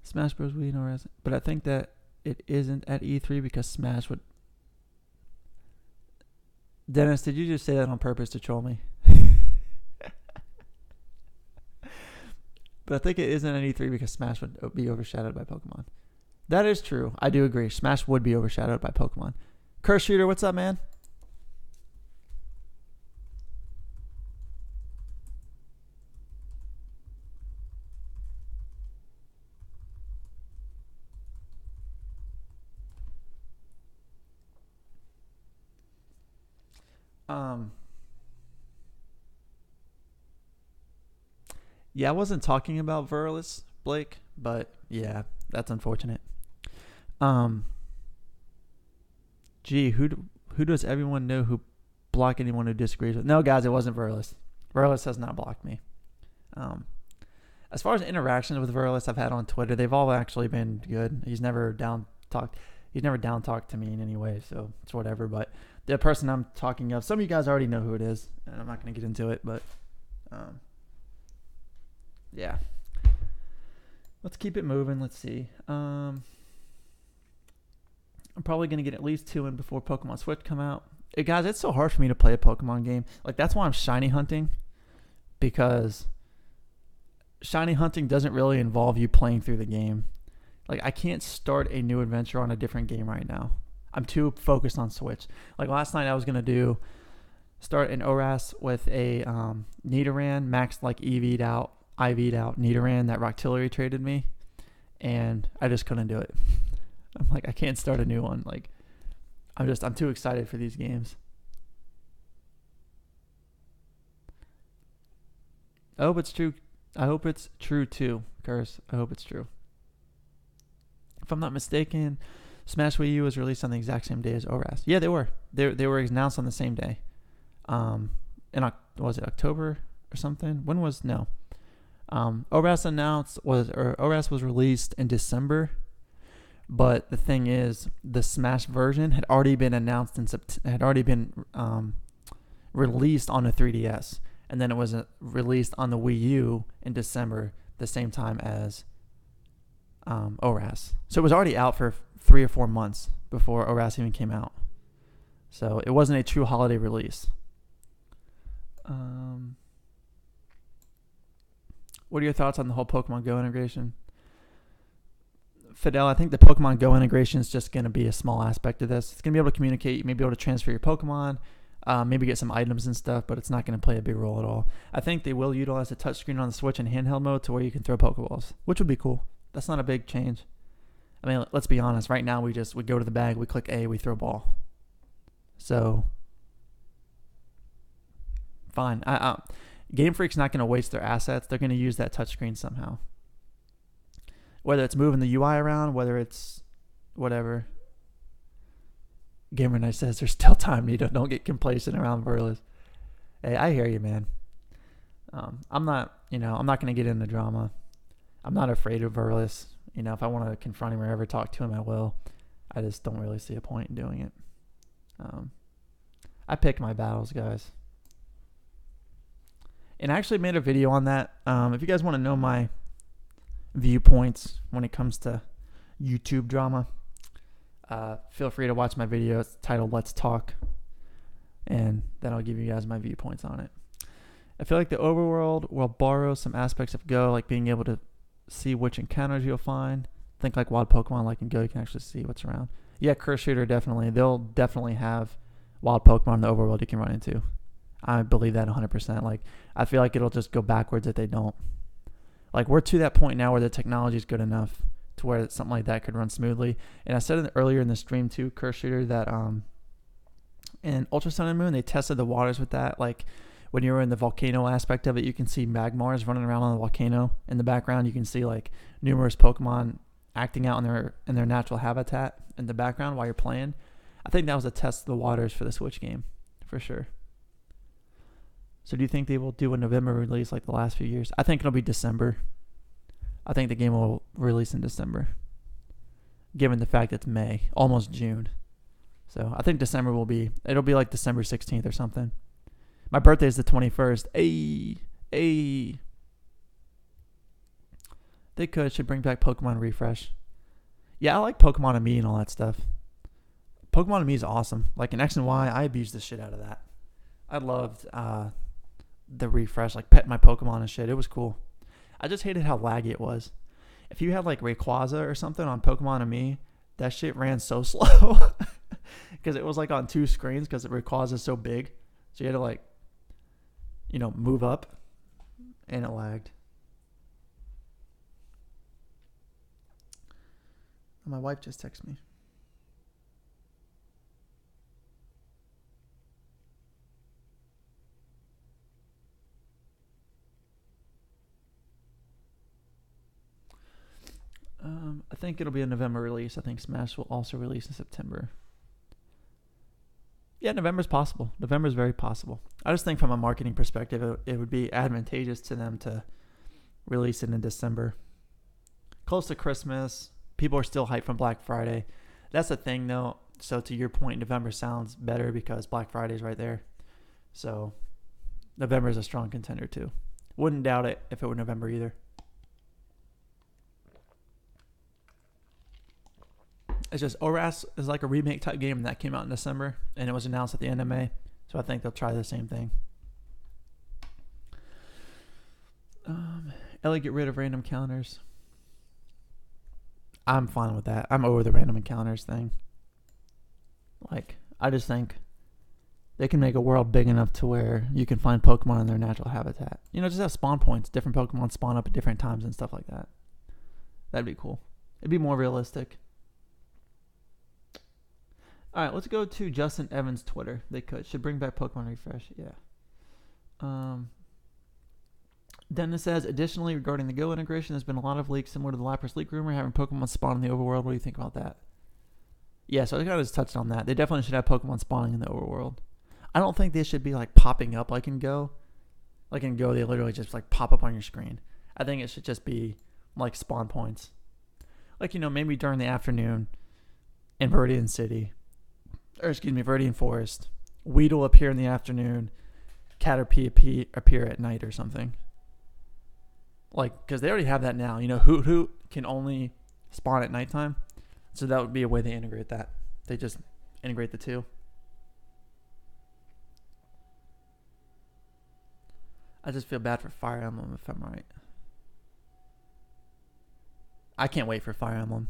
Smash Bros. Wii nor as, but I think that it isn't at E3 because Smash would. Dennis, did you just say that on purpose to troll me? But I think it isn't at E3 because Smash would be overshadowed by Pokemon. That is true. I do agree. Smash would be overshadowed by Pokemon. Curse Shooter, what's up, man? Yeah, I wasn't talking about Verlis, Blake, but yeah, that's unfortunate. Gee, who does everyone know who block anyone who disagrees with? No, guys, it wasn't Verlis. Verlis has not blocked me. As far as interactions with Verlis I've had on Twitter, they've all actually been good. He's never down talked to me in any way, so it's whatever. But the person I'm talking of, some of you guys already know who it is, and I'm not going to get into it, but yeah. Let's keep it moving. Let's see. I'm probably going to get at least 2 in before Pokemon Switch come out. Hey, guys, it's so hard for me to play a Pokemon game. Like, that's why I'm shiny hunting, because shiny hunting doesn't really involve you playing through the game. Like, I can't start a new adventure on a different game right now. I'm too focused on Switch. Like, last night I was going to start an ORAS with a Nidoran, maxed like IV'd out Nidoran that Roctillery traded me, and I just couldn't do it. I'm like, I can't start a new one. Like, I'm too excited for these games. I hope it's true. I hope it's true too, Curse. I hope it's true. If I'm not mistaken, Smash Wii U was released on the exact same day as ORAS. Yeah, they were. They were announced on the same day. Was it October or something? When was no? ORAS was released in December, but the thing is, the Smash version had already been announced had already been released on the 3DS, and then it was released on the Wii U in December, the same time as ORAS. So it was already out for 3 or 4 months before ORAS even came out. So it wasn't a true holiday release. What are your thoughts on the whole Pokemon Go integration? Fidel, I think the Pokemon Go integration is just going to be a small aspect of this. It's going to be able to communicate. You may be able to transfer your Pokemon, maybe get some items and stuff, but it's not going to play a big role at all. I think they will utilize the touchscreen on the Switch in handheld mode to where you can throw Pokeballs, which would be cool. That's not a big change. I mean, let's be honest. Right now, we go to the bag, we click A, we throw ball. So, fine. Game Freak's not going to waste their assets. They're going to use that touchscreen somehow. Whether it's moving the UI around, whether it's whatever. Gamer Knight says there's still time, Nito. Don't get complacent around Verlis. Hey, I hear you, man. I'm not going to get into drama. I'm not afraid of Verlis. If I want to confront him or ever talk to him, I will. I just don't really see a point in doing it. I pick my battles, guys. And I actually made a video on that. If you guys want to know my viewpoints when it comes to YouTube drama, feel free to watch my video. It's titled Let's Talk. And then I'll give you guys my viewpoints on it. I feel like the overworld will borrow some aspects of Go, like being able to see which encounters you'll find. Think like wild Pokemon, like in Go, you can actually see what's around. Yeah, Curse Shooter, definitely. They'll definitely have wild Pokemon in the overworld you can run into. I believe that 100%. Like, I feel like it'll just go backwards if they don't. Like, we're to that point now where the technology is good enough to where something like that could run smoothly. And I said earlier in the stream too, Curse Shooter, that in Ultra Sun and Moon, they tested the waters with that. Like, when you're in the volcano aspect of it, you can see Magmars running around on the volcano. In the background, you can see like numerous Pokemon acting out in their natural habitat in the background while you're playing. I think that was a test of the waters for the Switch game, for sure. So do you think they will do a November release like the last few years? I think it'll be December. I think the game will release in December, given the fact it's May, almost June. So I think December it'll be like December 16th or something. My birthday is the 21st. Hey. They should bring back Pokemon Refresh. Yeah, I like Pokemon Me and all that stuff. Pokemon Me is awesome. Like in X and Y, I abused the shit out of that. I loved the refresh, like petting my Pokemon and shit. It was cool. I just hated how laggy it was. If you had like Rayquaza or something on Pokemon Me, that shit ran so slow. Because it was like on two screens because Rayquaza is so big. So you had to like, move up, and it lagged. My wife just texted me. I think it'll be a November release. I think Smash will also release in September. Yeah, November's possible. November's very possible. I just think from a marketing perspective, it would be advantageous to them to release it in December. Close to Christmas. People are still hyped from Black Friday. That's the thing, though. So to your point, November sounds better because Black Friday's right there. So November is a strong contender, too. Wouldn't doubt it if it were November either. It's just ORAS is like a remake type game that came out in December, and it was announced at the end of May. So I think they'll try the same thing. Ellie, get rid of random counters. I'm fine with that. I'm over the random encounters thing. Like, I just think they can make a world big enough to where you can find Pokemon in their natural habitat. Just have spawn points. Different Pokemon spawn up at different times and stuff like that. That'd be cool. It'd be more realistic. All right, let's go to Justin Evans' Twitter. They should bring back Pokemon Refresh. Yeah. Dennis says, additionally, regarding the Go integration, there's been a lot of leaks similar to the Lapras leak rumor, having Pokemon spawn in the overworld. What do you think about that? Yeah, so I kind of just touched on that. They definitely should have Pokemon spawning in the overworld. I don't think they should be like popping up like in Go. Like in Go, they literally just like pop up on your screen. I think it should just be like spawn points. Like, maybe during the afternoon in Viridian City. Or Viridian Forest. Weedle appear in the afternoon. Caterpie appear at night or something. Like, because they already have that now. Hoot can only spawn at nighttime. So that would be a way they integrate that. They just integrate the two. I just feel bad for Fire Emblem if I'm right. I can't wait for Fire Emblem.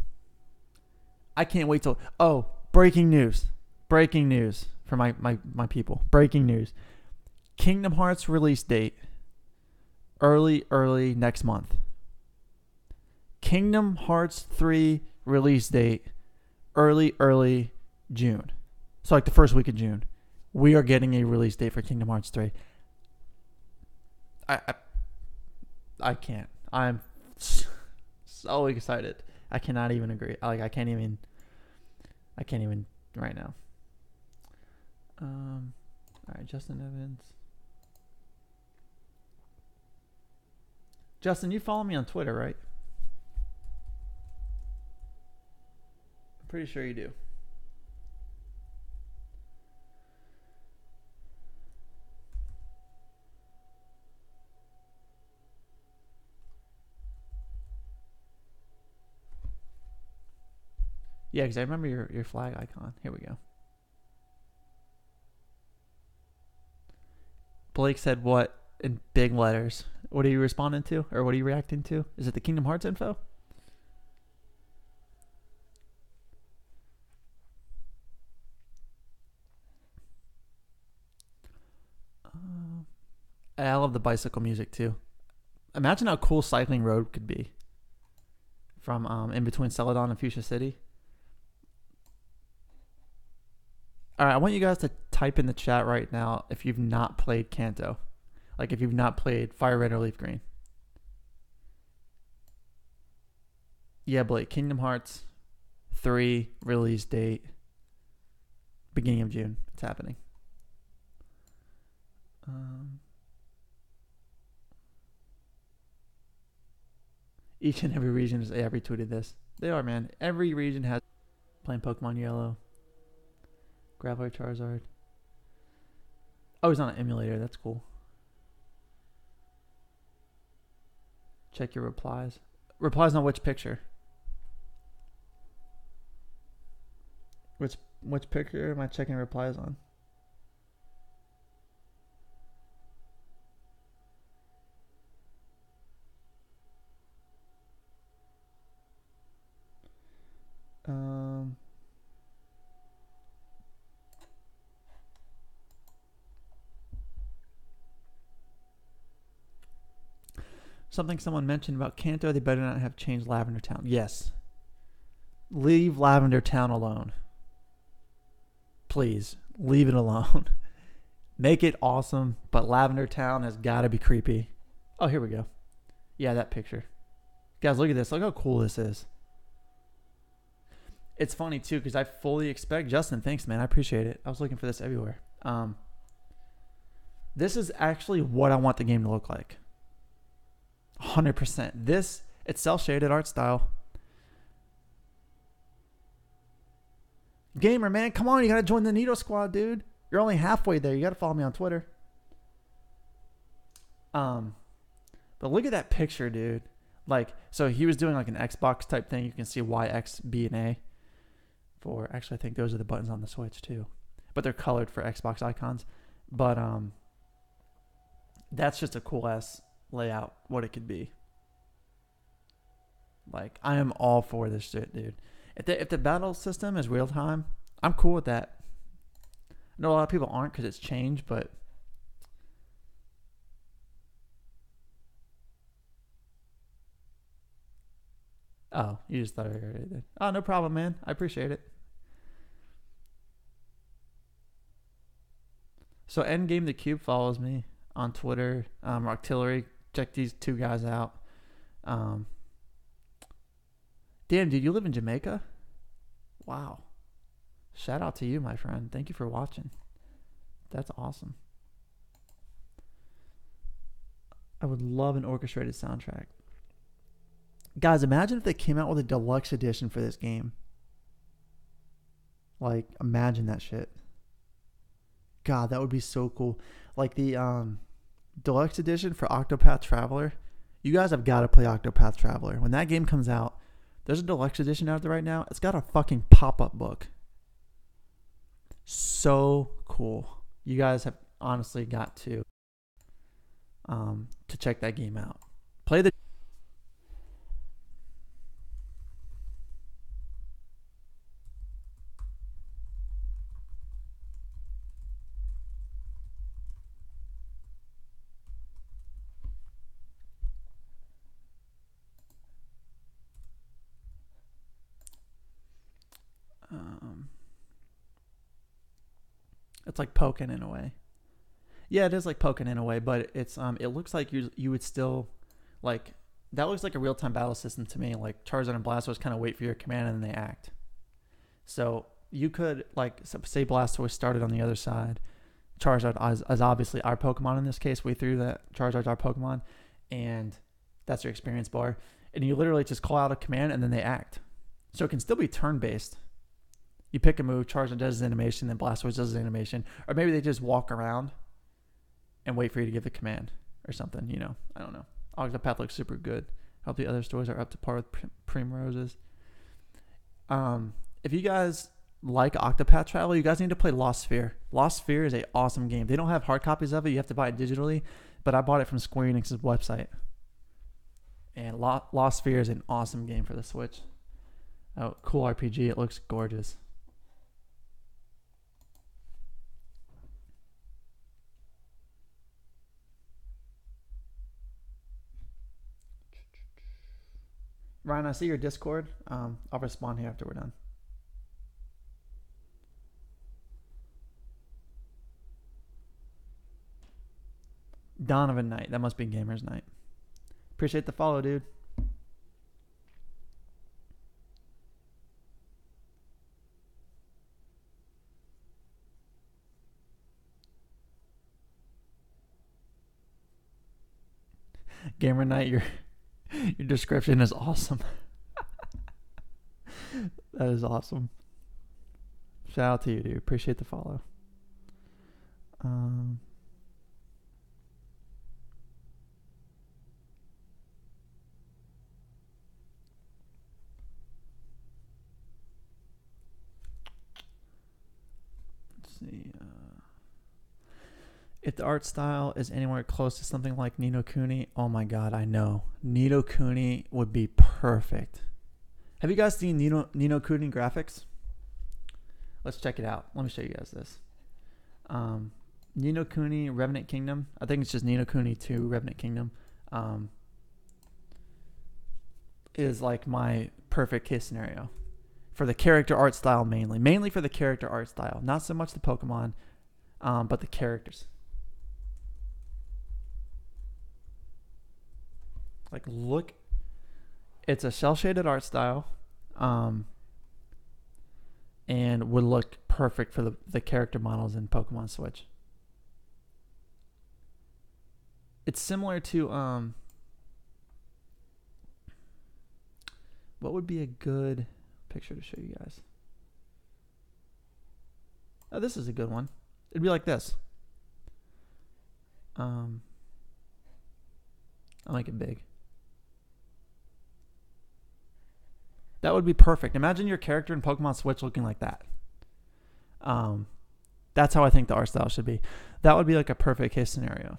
I can't wait till... Oh, breaking news. Breaking news for my people. Breaking news. Kingdom Hearts release date. Early next month. Kingdom Hearts 3 release date. Early June. So like the first week of June. We are getting a release date for Kingdom Hearts 3. I can't. I'm so excited. I cannot even agree. I can't even right now. All right, Justin Evans. Justin, you follow me on Twitter, right? I'm pretty sure you do. Yeah, because I remember your flag icon. Here we go. Blake said what in big letters? What are you responding to? Or what are you reacting to? Is it the Kingdom Hearts info? I love the bicycle music too. Imagine how cool Cycling Road could be from in between Celadon and Fuchsia City. All right, I want you guys to type in the chat right now if you've not played Kanto. Like if you've not played Fire Red or Leaf Green. Yeah, Blake, Kingdom Hearts 3 release date beginning of June. It's happening. Each and every region is. I retweeted this. They are, man. Every region has playing Pokemon Yellow. Graveler Charizard. Oh, he's on an emulator. That's cool. Check your replies. Replies on which picture? Which picture am I checking replies on? Something someone mentioned about Kanto, they better not have changed Lavender Town. Yes. Leave Lavender Town alone. Please, leave it alone. Make it awesome, but Lavender Town has got to be creepy. Oh, here we go. Yeah, that picture. Guys, look at this. Look how cool this is. It's funny, too, because I fully expect... Justin, thanks, man. I appreciate it. I was looking for this everywhere. This is actually what I want the game to look like. 100%. This, it's cel-shaded art style. Gamer, man, come on. You got to join the Nito Squad, dude. You're only halfway there. You got to follow me on Twitter. But look at that picture, dude. Like, so he was doing like an Xbox type thing. You can see Y, X, B, and A. For, actually, I think those are the buttons on the Switch, too. But they're colored for Xbox icons. But that's just a cool-ass layout, what it could be. Like, I am all for this shit, dude. If the battle system is real time, I'm cool with that. I know a lot of people aren't because it's changed, but oh, you just thought I heard it. Oh, no problem, man. I appreciate it. So Endgame the Cube follows me on Twitter. Artillery, check these two guys out. Damn, dude, you live in Jamaica? Wow. Shout out to you, my friend. Thank you for watching. That's awesome. I would love an orchestrated soundtrack. Guys, imagine if they came out with a deluxe edition for this game. Like, imagine that shit. God, that would be so cool. Like the deluxe edition for Octopath Traveler. You guys have got to play Octopath Traveler. When that game comes out, there's a deluxe edition out there right now. It's got a fucking pop-up book. So cool. You guys have honestly got to check that game out. Play the it's like Pokken in a way. Yeah, it is like Pokken in a way, but it's it looks like you would still like that looks like a real-time battle system to me. Like Charizard and Blastoise kind of wait for your command and then they act. So you could like say Blastoise started on the other side. Charizard is obviously our Pokemon in this case. We threw that Charizard's our Pokemon, and that's your experience bar. And you literally just call out a command and then they act. So it can still be turn-based. You pick a move, Charizard does his animation, then Blastoise does his animation. Or maybe they just walk around and wait for you to give the command or something, you know. I don't know. Octopath looks super good. I hope the other stores are up to par with Primrose's. if you guys like Octopath Traveler, you guys need to play Lost Sphere. Lost Sphere is an awesome game. They don't have hard copies of it. You have to buy it digitally, but I bought it from Square Enix's website. And Lost Sphere is an awesome game for the Switch. Oh, cool RPG. It looks gorgeous. Ryan, I see your Discord. I'll respond here after we're done. Donovan Knight. That must be Gamer's Night. Appreciate the follow, dude. Gamer Night, your description is awesome. That is awesome. Shout out to you, dude. Appreciate the follow. Let's see. If the art style is anywhere close to something like Ni no Kuni, oh my god, I know. Ni no Kuni would be perfect. Have you guys seen Ni no Kuni graphics? Let's check it out. Let me show you guys this. Ni no Kuni Revenant Kingdom. I think it's just Ni no Kuni 2 Revenant Kingdom. Is like my perfect case scenario. For the character art style mainly. Mainly for the character art style. Not so much the Pokemon, but the characters. Like, look, it's a cel-shaded art style, and would look perfect for the character models in Pokemon Switch. It's similar to, what would be a good picture to show you guys? Oh, this is a good one. It'd be like this. I'll make it big. That would be perfect. Imagine your character in Pokemon Switch looking like that. That's how I think the art style should be. That would be like a perfect case scenario.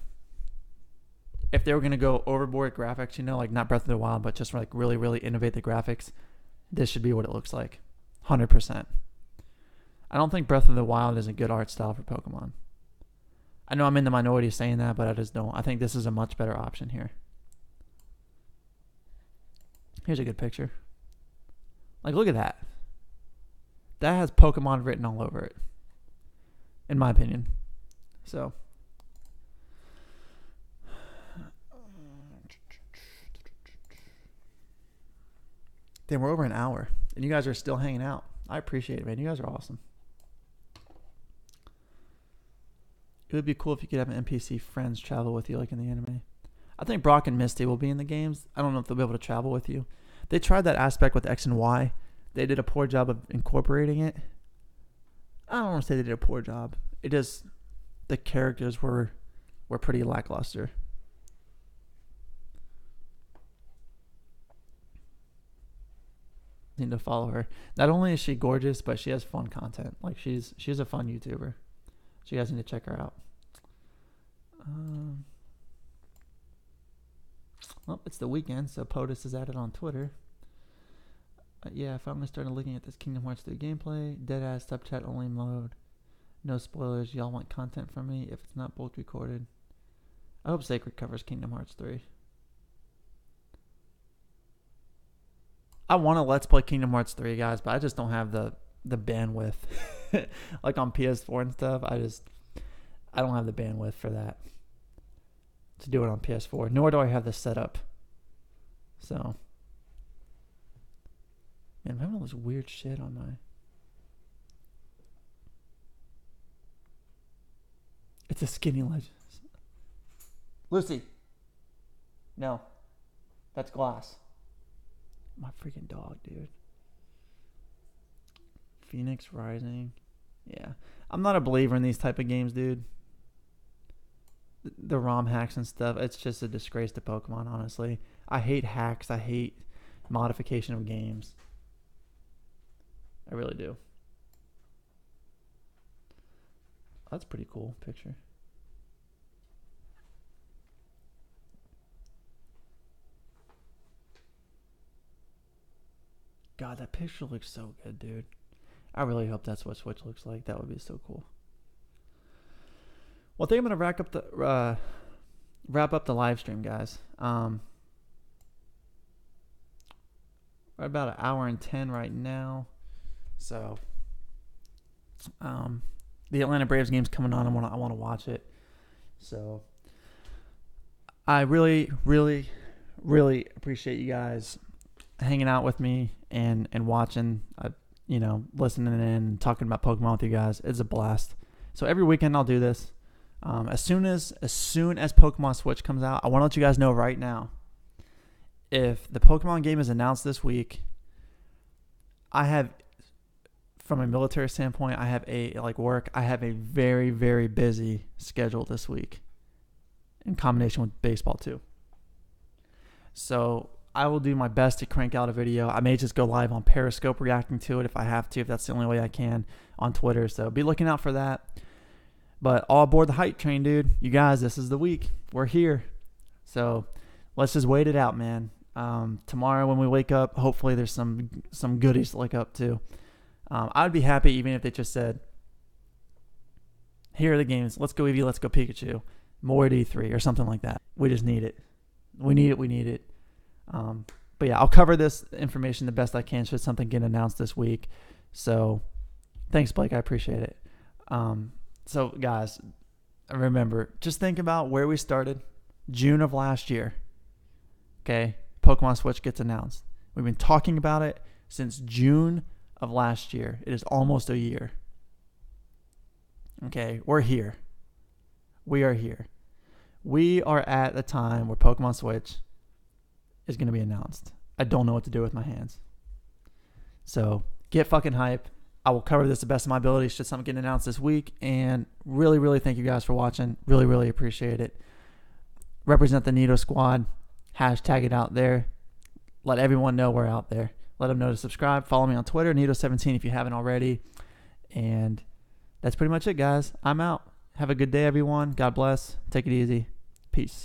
If they were going to go overboard graphics, you know, like not Breath of the Wild, but just like really, really innovate the graphics, this should be what it looks like. 100%. I don't think Breath of the Wild is a good art style for Pokemon. I know I'm in the minority saying that, but I just don't. I think this is a much better option here. Here's a good picture. Like, look at that. That has Pokemon written all over it, in my opinion. So, damn, we're over an hour, and you guys are still hanging out. I appreciate it, man. You guys are awesome. It would be cool if you could have NPC friends travel with you like in the anime. I think Brock and Misty will be in the games. I don't know if they'll be able to travel with you. They tried that aspect with X and Y. They did a poor job of incorporating it. I don't want to say they did a poor job. It just, the characters were pretty lackluster. Need to follow her. Not only is she gorgeous, but she has fun content. Like, she's a fun YouTuber. So you guys need to check her out. Well, it's the weekend, so POTUS is at it on Twitter. Yeah, I finally started looking at this Kingdom Hearts 3 gameplay. Deadass subchat only mode. No spoilers. Y'all want content from me if it's not bulk recorded. I hope Sacred covers Kingdom Hearts 3. I want to Let's Play Kingdom Hearts 3, guys, but I just don't have the bandwidth. Like on PS4 and stuff, I don't have the bandwidth for that. To do it on PS4. Nor do I have the setup. So, man, I'm having all this weird shit on my... It's a Skinny Legend. Lucy. No. That's glass. My freaking dog, dude. Phoenix Rising. Yeah. I'm not a believer in these type of games, dude. The ROM hacks and stuff. It's just a disgrace to Pokemon, honestly. I hate hacks. I hate modification of games. I really do. That's a pretty cool picture. God, that picture looks so good, dude. I really hope that's what Switch looks like. That would be so cool. Well, I think I'm gonna wrap up the live stream, guys. We're about an hour and 10 right now. So, the Atlanta Braves game's coming on. I want to watch it. So, I really, really, really appreciate you guys hanging out with me and watching. Listening in and talking about Pokemon with you guys. It's a blast. So every weekend I'll do this. As soon as Pokemon Switch comes out, I want to let you guys know right now. If the Pokemon game is announced this week, I have, from a military standpoint, I have a very, very busy schedule this week in combination with baseball too. So I will do my best to crank out a video. I may just go live on Periscope reacting to it if I have to, if that's the only way I can, on Twitter. So be looking out for that. But all aboard the hype train, dude. You guys, this is the week. We're here. So let's just wait it out, man. Tomorrow when we wake up, hopefully there's some goodies to look up to. I'd be happy even if they just said, here are the games. Let's go Eevee, let's go Pikachu. More at E3 or something like that. We just need it. We need it. But yeah, I'll cover this information the best I can should something get announced this week. So thanks, Blake. I appreciate it. So guys, remember, just think about where we started. June of last year. Okay. Pokemon Switch gets announced. We've been talking about it since June of last year. It is almost a year. Okay. We're here. We are here. We are at the time where Pokemon Switch is going to be announced. I don't know what to do with my hands. So get fucking hype. I will cover this the best of my ability should something get announced this week. And really, really thank you guys for watching. Really, really appreciate it. Represent the Nito squad. Hashtag it out there. Let everyone know we're out there. Let them know to subscribe. Follow me on Twitter, Nito17 if you haven't already. And that's pretty much it, guys. I'm out. Have a good day, everyone. God bless. Take it easy. Peace.